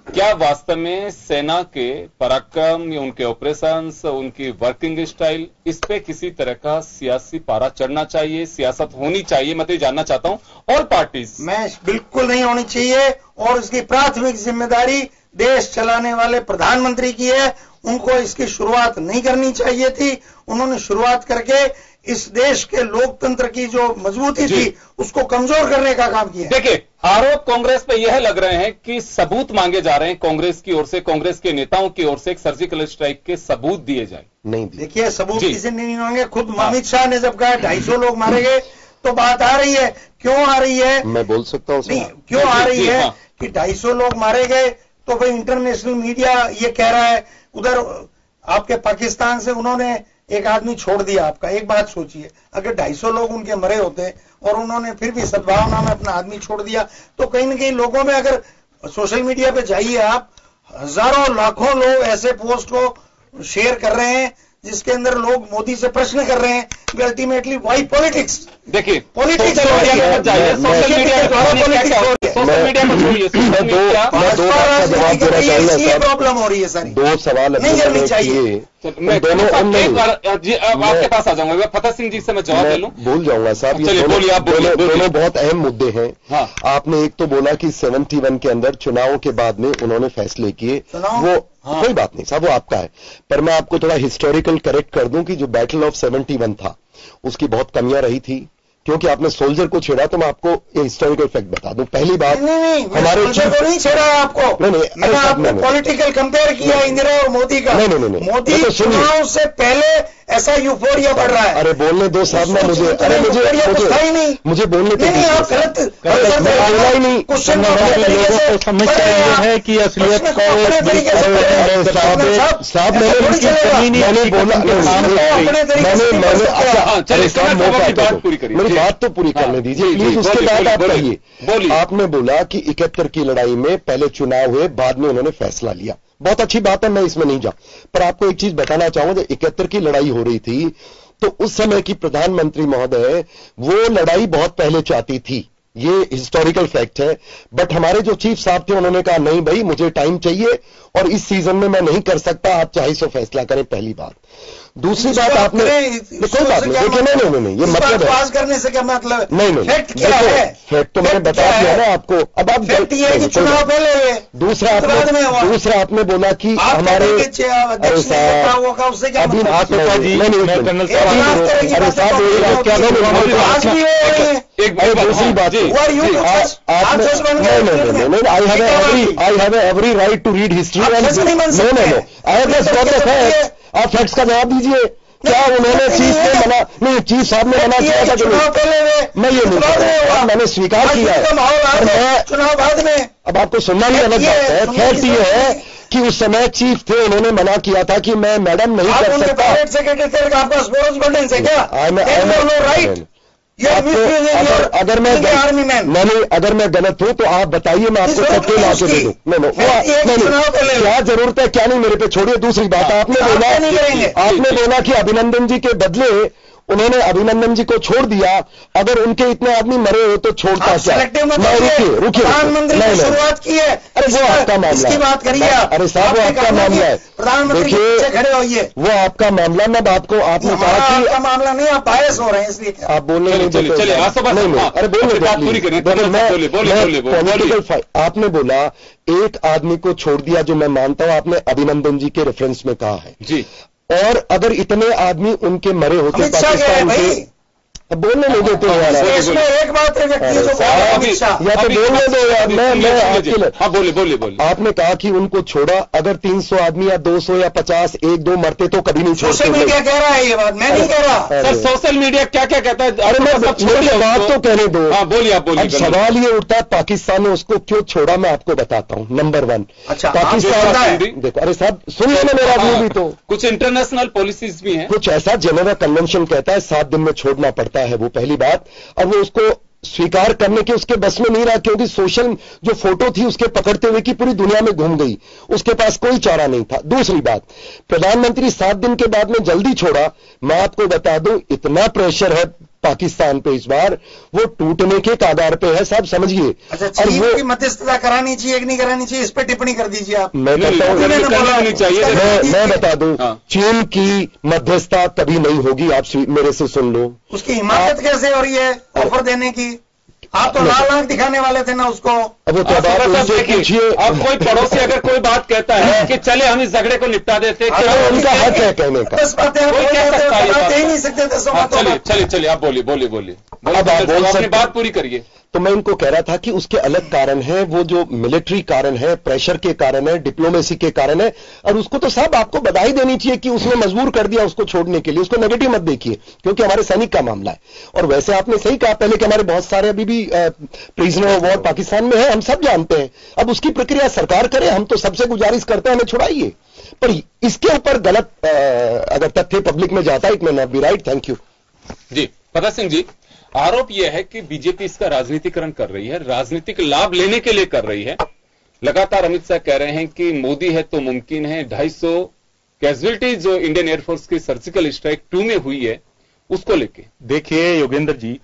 क्या वास्तव में सेना के पराक्रम, उनके ऑपरेशंस, उनकी वर्किंग स्टाइल, इस पे किसी तरह का सियासी पारा चढ़ना चाहिए, सियासत होनी चाहिए? मैं तो ये जानना चाहता हूं। और पार्टीज मैं बिल्कुल नहीं होनी चाहिए, और इसकी प्राथमिक जिम्मेदारी देश चलाने वाले प्रधानमंत्री की है। उनको इसकी शुरुआत नहीं करनी चाहिए थी। उन्होंने शुरुआत करके इस देश के लोकतंत्र की जो मजबूती थी उसको कमजोर करने का काम किया। देखिए, आरोप कांग्रेस पे यह लग रहे हैं कि सबूत मांगे जा रहे हैं कांग्रेस की ओर से, कांग्रेस के नेताओं की ओर से, एक सर्जिकल स्ट्राइक के सबूत दिए जाए। नहीं देखिए, सबूत किसी ने नहीं मांगे। खुद अमित शाह ने जब कहा 250 लोग मारे गए, तो बात आ रही है। क्यों आ रही है? मैं बोल सकता हूं नहीं, क्यों आ रही है कि 250 लोग मारे गए, तो भाई इंटरनेशनल मीडिया ये कह रहा है। उधर आपके पाकिस्तान से उन्होंने एक आदमी छोड़ दिया आपका। एक बात सोचिए, अगर 250 लोग उनके मरे होते और उन्होंने फिर भी सद्भावना में अपना आदमी छोड़ दिया, तो कहीं ना कहीं लोगों में, अगर सोशल मीडिया पे जाइए आप, हजारों लाखों लोग ऐसे पोस्ट को शेयर कर रहे हैं जिसके अंदर लोग मोदी से प्रश्न कर रहे हैं कि अल्टीमेटली वाई पॉलिटिक्स। देखिए, पॉलिटिक्स सोशल मीडिया को छोड़िए, सोशल मीडिया को छोड़िए, प्रॉब्लम हो रही है सारी। 2 सवाल नहीं करनी चाहिए। मैं एक बार आपके पास आ जाऊंगा, फतेह सिंह जी से मैं जवाब ले लूं। भूल जाऊंगा साहब, ये दोनों बहुत अहम मुद्दे हैं। हाँ। आपने एक तो बोला कि 71 के अंदर चुनावों के बाद में उन्होंने फैसले किए, वो कोई बात नहीं साहब, वो आपका है। पर मैं आपको थोड़ा हिस्टोरिकल करेक्ट कर दूं कि जो बैटल ऑफ 71 था उसकी बहुत कमियां रही थी, क्योंकि आपने सोल्जर को छेड़ा, तो मैं आपको ये हिस्टोरिकल फैक्ट बता दूं। पहली बात, हमारे को नहीं छेड़ा है आपको, मैंने आपको पॉलिटिकल कंपेयर किया इंदिरा और मोदी का। नहीं, मोदी चुनाव से पहले ऐसा यूफोरिया बढ़ रहा है। अरे बोलने दो साहब ना मुझे, अरे मुझे बोलने दो। नहीं, आप गलत बोला ही नहीं। क्वेश्चन समस्या ये है कि असलियत को साहब मैंने बोला, मेरी बात तो पूरी करने दीजिए प्लीज, उसके बाद आप कहिए। आपने बोला कि 71 की लड़ाई में पहले चुनाव हुए, बाद में उन्होंने फैसला लिया, बहुत अच्छी बात है, मैं इसमें नहीं जाऊं। पर आपको एक चीज बताना चाहूंगा, जब 71 की लड़ाई हो रही थी तो उस समय की प्रधानमंत्री महोदय वो लड़ाई बहुत पहले चाहती थी, ये हिस्टोरिकल फैक्ट है। बट हमारे जो चीफ साहब थे उन्होंने कहा नहीं भाई, मुझे टाइम चाहिए और इस सीजन में मैं नहीं कर सकता, आप चाहे सो फैसला करें, पहली बात। दूसरी बात, आपने कोई बात नहीं, देखिए नहीं, ये मतलब पास करने से क्या मतलब? नहीं, फैक्ट क्या है? फैक्ट तो मैंने बता दिया ना आपको। अब आप चुनाव पहले हुए, दूसरा आपने बोला कि हमारे दूसरी बात, I have every right to read history and I have just got the facts. आप फैक्ट्स का जवाब दीजिए। क्या उन्होंने चीफ ने मना नहीं, चीफ साहब ने मना किया था कि मैं ये नहीं कर, मैंने स्वीकार किया है। चुनाव बाद में, अब आपको सुनना भी अलग बात है। फैक्ट ये है कि उस समय चीफ थे, उन्होंने मना किया था कि मैं मैडम नहीं कर सकता। प्राइवेट सेक्रेटरी का आपका स्पोर्ट्स है क्या? राइट। अगर मैं गलत हूं तो आप बताइए, मैं आपको सबके ला के दे दूं। क्या जरूरत है, क्या नहीं, मेरे पे छोड़िए। दूसरी बात, आपने बोला कि अभिनंदन जी के बदले उन्होंने अभिनंदन जी को छोड़ दिया, अगर उनके इतने आदमी मरे हो तो छोड़ता क्या? रुकिए, प्रधानमंत्री ने शुरुआत की है। अरे वो आपका मामला है, बात करिए। अरे साहब वो आपका मामला है, प्रधानमंत्री खड़े होइए, वो आपका मामला। मैं आपको, आपने कहा कि आपका मामला नहीं, आप बायस हो रहे हैं इसलिए आप बोलने नहीं देते। अरे बोलने, आपने बोला एक आदमी को छोड़ दिया, जो मैं मानता हूं आपने अभिनंदन जी के रेफरेंस में कहा है जी। और अगर इतने आदमी उनके मरे होते पाकिस्तान के, अब बोलने नहीं देते यार। देश में एक बात है व्यक्ति जो अमित शाह, या तो बोलने दो यार। मैं आपके लिए, हाँ बोलिए। आपने कहा कि उनको छोड़ा, अगर 300 आदमी या 200 या 50 1-2 मरते तो कभी नहीं छोड़ते। सोशल मीडिया कह रहा है ये बात, मैं नहीं कह रहा। सर सोशल मीडिया क्या क्या कहता है? अरे मैं बात तो कहने दो। हाँ बोलिए, आप बोलिए। सवाल ये उठता है पाकिस्तान ने उसको क्यों छोड़ा, मैं आपको बताता हूं। नंबर 1, अच्छा पाकिस्तान, देखो अरे साहब सुन लेना मेरा आदमी भी, तो कुछ इंटरनेशनल पॉलिसीज भी हैं, कुछ ऐसा जेनेवा कन्वेंशन कहता है 7 दिन में छोड़ना पड़ता है, वो पहली बात। और वो उसको स्वीकार करने के उसके बस में नहीं रहा, क्योंकि सोशल जो फोटो थी उसके पकड़ते हुए की पूरी दुनिया में घूम गई, उसके पास कोई चारा नहीं था। दूसरी बात, प्रधानमंत्री 7 दिन के बाद में जल्दी छोड़ा। मैं आपको बता दूं, इतना प्रेशर है पाकिस्तान पे इस बार, वो टूटने के कागार पे है, सब समझिए। अच्छा, चीन की मध्यस्थता करानी चाहिए कि नहीं करानी चाहिए, इस पे टिप्पणी कर दीजिए आप। मैं कहता हूं, मैं बता दूं, चीन की मध्यस्थता कभी नहीं होगी, आप मेरे से सुन लो। उसकी हिमाकत कैसे हो रही है ऑफर देने की? आप तो लाल आंख दिखाने वाले थे ना उसको। अब वो तो पूछिए। अब कोई पड़ोसी अगर कोई बात कहता है कि चले हम इस झगड़े को निपटा देते, उनका हक है कहने का। ही नहीं सकते। चलिए आप बोलिए। अब आप अपनी बात पूरी करिए। तो मैं इनको कह रहा था कि उसके अलग कारण है, वो जो मिलिट्री कारण है, प्रेशर के कारण है, डिप्लोमेसी के कारण है, और उसको तो साहब आपको बधाई देनी चाहिए कि उसने मजबूर कर दिया उसको छोड़ने के लिए। उसको नेगेटिव मत देखिए, क्योंकि हमारे सैनिक का मामला है। और वैसे आपने सही कहा पहले कि हमारे बहुत सारे अभी भी प्रिजनर ऑफ वॉर पाकिस्तान में है, हम सब जानते हैं। अब उसकी प्रक्रिया सरकार करे, हम तो सबसे गुजारिश करते हैं हमें छुड़ाइए, पर इसके ऊपर गलत अगर तथ्य पब्लिक में जाता है, it may not be right. Thank you ji. Pratap Singh ji, आरोप यह है कि बीजेपी इसका राजनीतिकरण कर रही है, राजनीतिक लाभ लेने के लिए कर रही है। लगातार अमित शाह कह रहे हैं कि मोदी है तो मुमकिन है। 250 कैजुअलिटी जो इंडियन एयरफोर्स की सर्जिकल स्ट्राइक 2 में हुई है, उसको लेके देखिए योगेंद्र जी,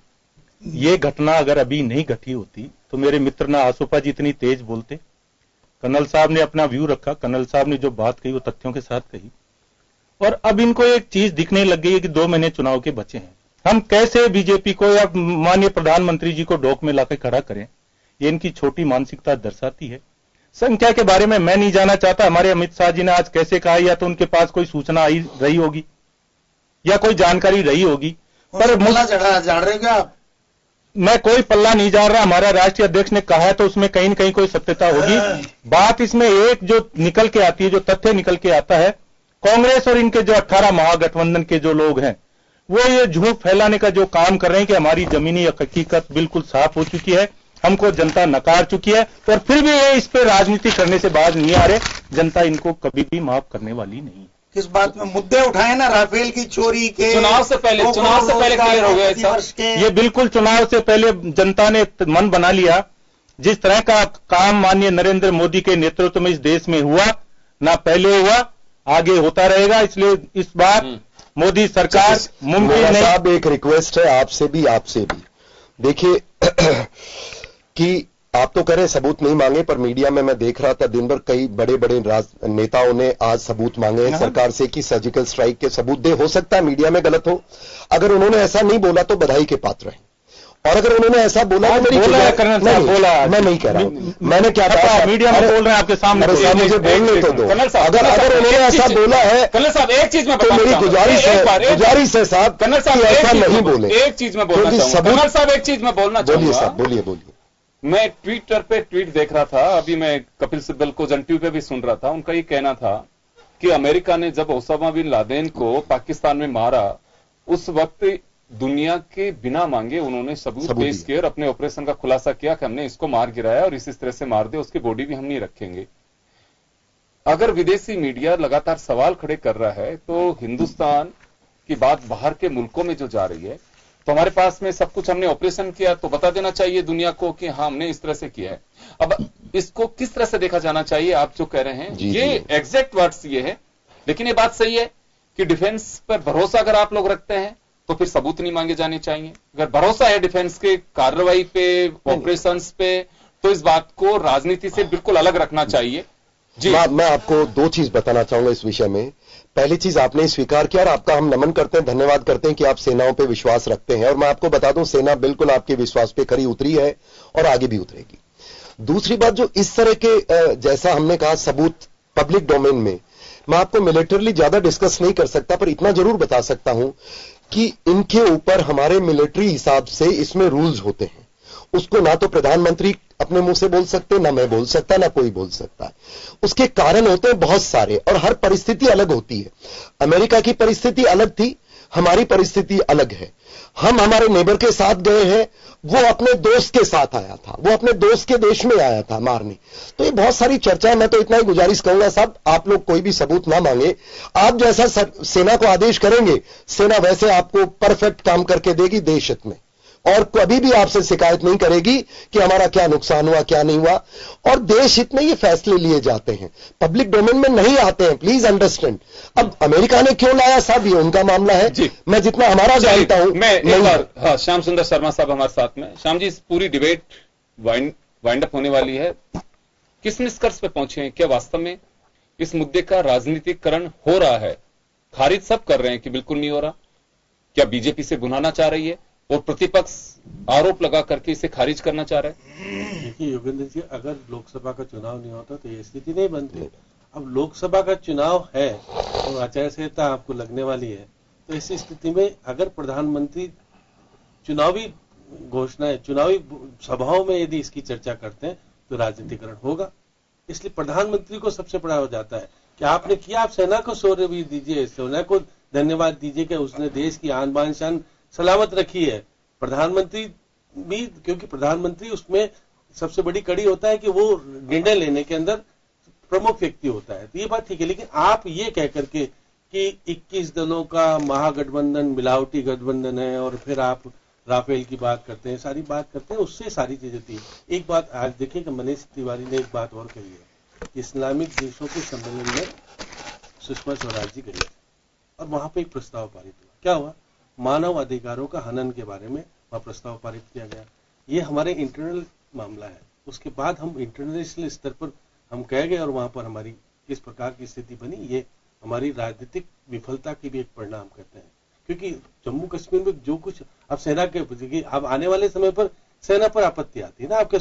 ये घटना अगर अभी नहीं घटी होती तो मेरे मित्र ना आसोपा जी इतनी तेज बोलते। कर्नल साहब ने अपना व्यू रखा, कर्नल साहब ने जो बात कही वो तथ्यों के साथ कही, और अब इनको एक चीज दिखने लग गई है कि 2 महीने चुनाव के बचे हैं। हम कैसे बीजेपी को या माननीय प्रधानमंत्री जी को डोक में लाकर खड़ा करें, ये इनकी छोटी मानसिकता दर्शाती है। संख्या के बारे में मैं नहीं जाना चाहता, हमारे अमित शाह जी ने आज कैसे कहा, या तो उनके पास कोई सूचना आई रही होगी या कोई जानकारी रही होगी, पर झाड़ रहे क्या आप? मैं कोई पल्ला नहीं झाड़ रहा। हमारा राष्ट्रीय अध्यक्ष ने कहा है तो उसमें कहीं न कहीं कोई सत्यता होगी। बात इसमें एक जो निकल के आती है, जो तथ्य निकल के आता है, कांग्रेस और इनके जो 18 महागठबंधन के जो लोग हैं, वो ये झूठ फैलाने का जो काम कर रहे हैं कि हमारी जमीनी हकीकत बिल्कुल साफ हो चुकी है, हमको जनता नकार चुकी है, और फिर भी ये इस पे राजनीति करने से बाज नहीं आ रहे। जनता इनको कभी भी माफ करने वाली नहीं है। किस बात में मुद्दे उठाए ना, राफेल की चोरी के, चुनाव से पहले क्लियर हो गया। ये बिल्कुल चुनाव से पहले जनता ने मन बना लिया। जिस तरह का काम माननीय नरेंद्र मोदी के नेतृत्व में इस देश में हुआ, ना पहले हुआ, आगे होता रहेगा। इसलिए इस बार मोदी सरकार मुमकिन नहीं। साहब एक रिक्वेस्ट है आपसे भी। देखिए कि आप तो कह रहे हैं सबूत नहीं मांगे, पर मीडिया में मैं देख रहा था दिन भर कई बड़े बड़े नेताओं ने आज सबूत मांगे हैं सरकार से कि सर्जिकल स्ट्राइक के सबूत दे। हो सकता है मीडिया में गलत हो, अगर उन्होंने ऐसा नहीं बोला तो बधाई के पात्र हैं, और अगर उन्होंने ऐसा बोला तो मेरी बोला, मैं नहीं कह रहा हूं। मैंने क्या कहा, मीडिया में बोल रहे हैं आपके सामने, मुझे बोलने तो दो। अगर उन्होंने ऐसा बोला है, कर्नल साहब एक चीज में तो मेरी गुजारिश है साहब, कर्नल साहब ऐसा नहीं बोले। एक चीज में बोलना चाहूंगा, कर्नल साहब एक चीज में बोलना चाहूंगा। बोलिए। मैं ट्विटर पे ट्वीट देख रहा था, अभी मैं कपिल सिब्बल को जन टीवी पे भी सुन रहा था। उनका ये कहना था कि अमेरिका ने जब ओसामा बिन लादेन को पाकिस्तान में मारा, उस वक्त दुनिया के बिना मांगे उन्होंने सबूत पेश किए और अपने ऑपरेशन का खुलासा किया कि हमने इसको मार गिराया और इस तरह से मार दिया, उसकी बॉडी भी हम नहीं रखेंगे। अगर विदेशी मीडिया लगातार सवाल खड़े कर रहा है, तो हिंदुस्तान की बात बाहर के मुल्कों में जो जा रही है, तो हमारे पास में सब कुछ हमने ऑपरेशन किया तो बता देना चाहिए दुनिया को कि हाँ हमने इस तरह से किया है। अब इसको किस तरह से देखा जाना चाहिए, आप जो कह रहे हैं ये एग्जैक्ट वर्ड्स ये है, लेकिन ये बात सही है कि डिफेंस पर भरोसा अगर आप लोग रखते हैं तो फिर सबूत नहीं मांगे जाने चाहिए। अगर भरोसा है डिफेंस के कार्रवाई पे, ऑपरेशंस पे, तो इस बात को राजनीति से बिल्कुल अलग रखना चाहिए। जी मैं आपको 2 चीज बताना चाहूंगा इस विषय में। पहली चीज, आपने स्वीकार किया और आपका हम नमन करते हैं, धन्यवाद करते हैं कि आप सेनाओं पे विश्वास रखते हैं, और मैं आपको बता दूं सेना बिल्कुल आपके विश्वास पे खरी उतरी है और आगे भी उतरेगी। दूसरी बात, जो इस तरह के जैसा हमने कहा सबूत पब्लिक डोमेन में, मैं आपको मिलिटरली ज्यादा डिस्कस नहीं कर सकता, पर इतना जरूर बता सकता हूं कि इनके ऊपर हमारे मिलिट्री हिसाब से इसमें रूल्स होते हैं। उसको ना तो प्रधानमंत्री अपने मुंह से बोल सकते, ना मैं बोल सकता, ना कोई बोल सकता है। उसके कारण होते हैं बहुत सारे, और हर परिस्थिति अलग होती है। अमेरिका की परिस्थिति अलग थी, हमारी परिस्थिति अलग है। हम हमारे नेबर के साथ गए हैं, वो अपने दोस्त के साथ आया था, वो अपने दोस्त के देश में आया था मारने। तो ये बहुत सारी चर्चा है। मैं तो इतना ही गुजारिश करूंगा साहब, आप लोग कोई भी सबूत ना मांगे, आप जैसा सेना को आदेश करेंगे, सेना वैसे आपको परफेक्ट काम करके देगी देश हित में, और कभी भी आपसे शिकायत नहीं करेगी कि हमारा क्या नुकसान हुआ, क्या नहीं हुआ। और देश हित में ये फैसले लिए जाते हैं, पब्लिक डोमेन में नहीं आते हैं, प्लीज अंडरस्टैंड। अब अमेरिका ने क्यों लाया साहब, ये उनका मामला है जी। मैं जितना हमारा जानता हूं, मैं एक बार, हाँ, श्याम सुंदर शर्मा साहब हमारे साथ में। श्याम जी, इस पूरी डिबेट वाइंड अप होने वाली है, किस निष्कर्ष पे पहुंचे हैं? क्या वास्तव में इस मुद्दे का राजनीतिकरण हो रहा है? खारिज सब कर रहे हैं कि बिल्कुल नहीं हो रहा। क्या बीजेपी से बुनाना चाह रही है और प्रतिपक्ष आरोप लगा करके इसे खारिज करना चाह रहा है? देखिए योगेंद्र जी, अगर लोकसभा का चुनाव नहीं होता तो ये स्थिति नहीं बनती। अब लोकसभा का चुनाव है और आचार संहिता आपको लगने वाली है, तो इस स्थिति में अगर प्रधानमंत्री चुनावी घोषणाएं, चुनावी सभाओं में यदि इसकी चर्चा करते हैं तो राजनीतिकरण होगा। इसलिए प्रधानमंत्री को सबसे बड़ा हो जाता है कि आपने किया, आप सेना को शौर्य भी दीजिए, सेना को धन्यवाद दीजिए कि उसने देश की आन बान शान सलामत रखी है। प्रधानमंत्री भी, क्योंकि प्रधानमंत्री उसमें सबसे बड़ी कड़ी होता है कि वो निर्णय लेने के अंदर प्रमुख व्यक्ति होता है, तो ये बात ठीक है। लेकिन आप ये कह करके कि 21 दलों का महागठबंधन मिलावटी गठबंधन है और फिर आप राफेल की बात करते हैं, सारी बात करते हैं, उससे सारी चीजें थी। एक बात आज देखिए कि मनीष तिवारी ने एक बात और कही है, इस्लामिक देशों के सम्मेलन में सुषमा स्वराज जी गई और वहां पे एक प्रस्ताव पारित हुआ। क्या हुआ? मानव अधिकारों का हनन के बारे में वह प्रस्ताव पारित किया गया। ये हमारे इंटरनल मामला है। उसके बाद हम इंटरनेशनल स्तर पर हम कह गए और वहां पर हमारी किस प्रकार की स्थिति बनी, ये हमारी राजनीतिक विफलता की भी एक परिणाम कहते हैं। क्योंकि जम्मू कश्मीर में जो कुछ अब सेना के, अब आने वाले समय पर सेना पर आपत्ति आती है ना, आपके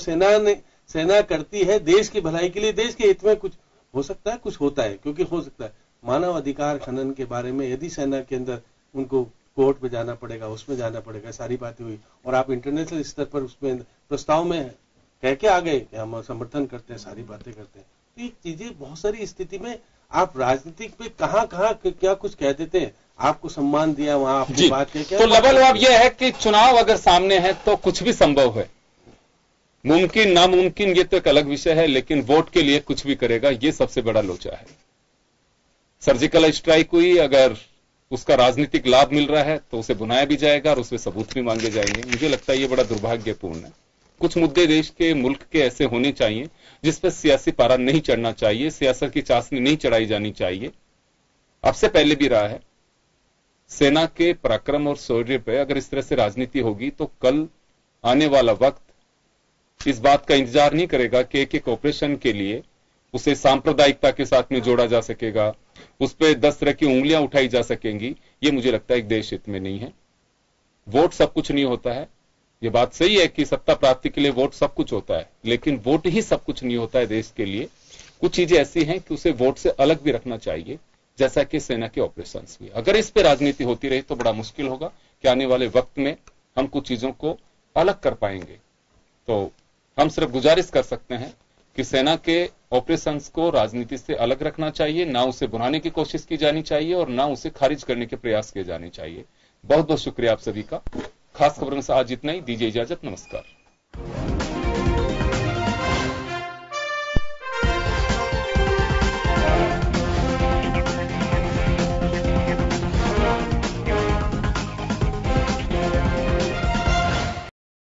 सेना करती है देश की भलाई के लिए, देश के हित में कुछ हो सकता है, कुछ होता है, क्योंकि हो सकता है मानव अधिकार हनन के बारे में यदि सेना के अंदर उनको कोर्ट में जाना पड़ेगा, उसमें जाना पड़ेगा, सारी बातें हुई और आप इंटरनेशनल स्तर पर उसमें प्रस्ताव में कह के आ गए कि हम समर्थन करते हैं, सारी बातें करते हैं। तो ये चीजें बहुत सारी स्थिति में आप राजनीतिक पे कहां क्या कुछ कह देते हैं। आपको सम्मान दिया, वहां आपकी बात कह, तो लेवल अब यह है कि चुनाव अगर सामने है तो कुछ भी संभव है, मुमकिन नामुमकिन ये तो एक अलग विषय है, लेकिन वोट के लिए कुछ भी करेगा, ये सबसे बड़ा लोचा है। सर्जिकल स्ट्राइक हुई, अगर उसका राजनीतिक लाभ मिल रहा है तो उसे बुनाया भी जाएगा और उसमें सबूत भी मांगे जाएंगे। मुझे लगता है ये बड़ा दुर्भाग्यपूर्ण है। कुछ मुद्दे देश के, मुल्क के ऐसे होने चाहिए जिस पर सियासी पारा नहीं चढ़ना चाहिए, सियासत की चाशनी नहीं चढ़ाई जानी चाहिए। अब से पहले भी रहा है। सेना के पराक्रम और शौर्य पे अगर इस तरह से राजनीति होगी तो कल आने वाला वक्त इस बात का इंतजार नहीं करेगा कि एक एक ऑपरेशन के लिए उसे सांप्रदायिकता के साथ में जोड़ा जा सकेगा, उस पर 10 तरह की उंगलियां उठाई जा सकेंगी। ये मुझे लगता है एक देश हित में नहीं है। वोट सब कुछ नहीं होता है, ये बात सही है कि सत्ता प्राप्ति के लिए वोट सब कुछ होता है, लेकिन वोट ही सब कुछ नहीं होता है देश के लिए। कुछ चीजें ऐसी हैं कि उसे वोट से अलग भी रखना चाहिए, जैसा कि सेना के ऑपरेशंस भी। अगर इस पे राजनीति होती रही तो बड़ा मुश्किल होगा कि आने वाले वक्त में हम कुछ चीजों को अलग कर पाएंगे। तो हम सिर्फ गुजारिश कर सकते हैं कि सेना के ऑपरेशंस को राजनीति से अलग रखना चाहिए, ना उसे बुनाने की कोशिश की जानी चाहिए और ना उसे खारिज करने के प्रयास किए जाने चाहिए। बहुत बहुत शुक्रिया आप सभी का। खास खबरों से आज इतना ही, दीजिए इजाजत, नमस्कार।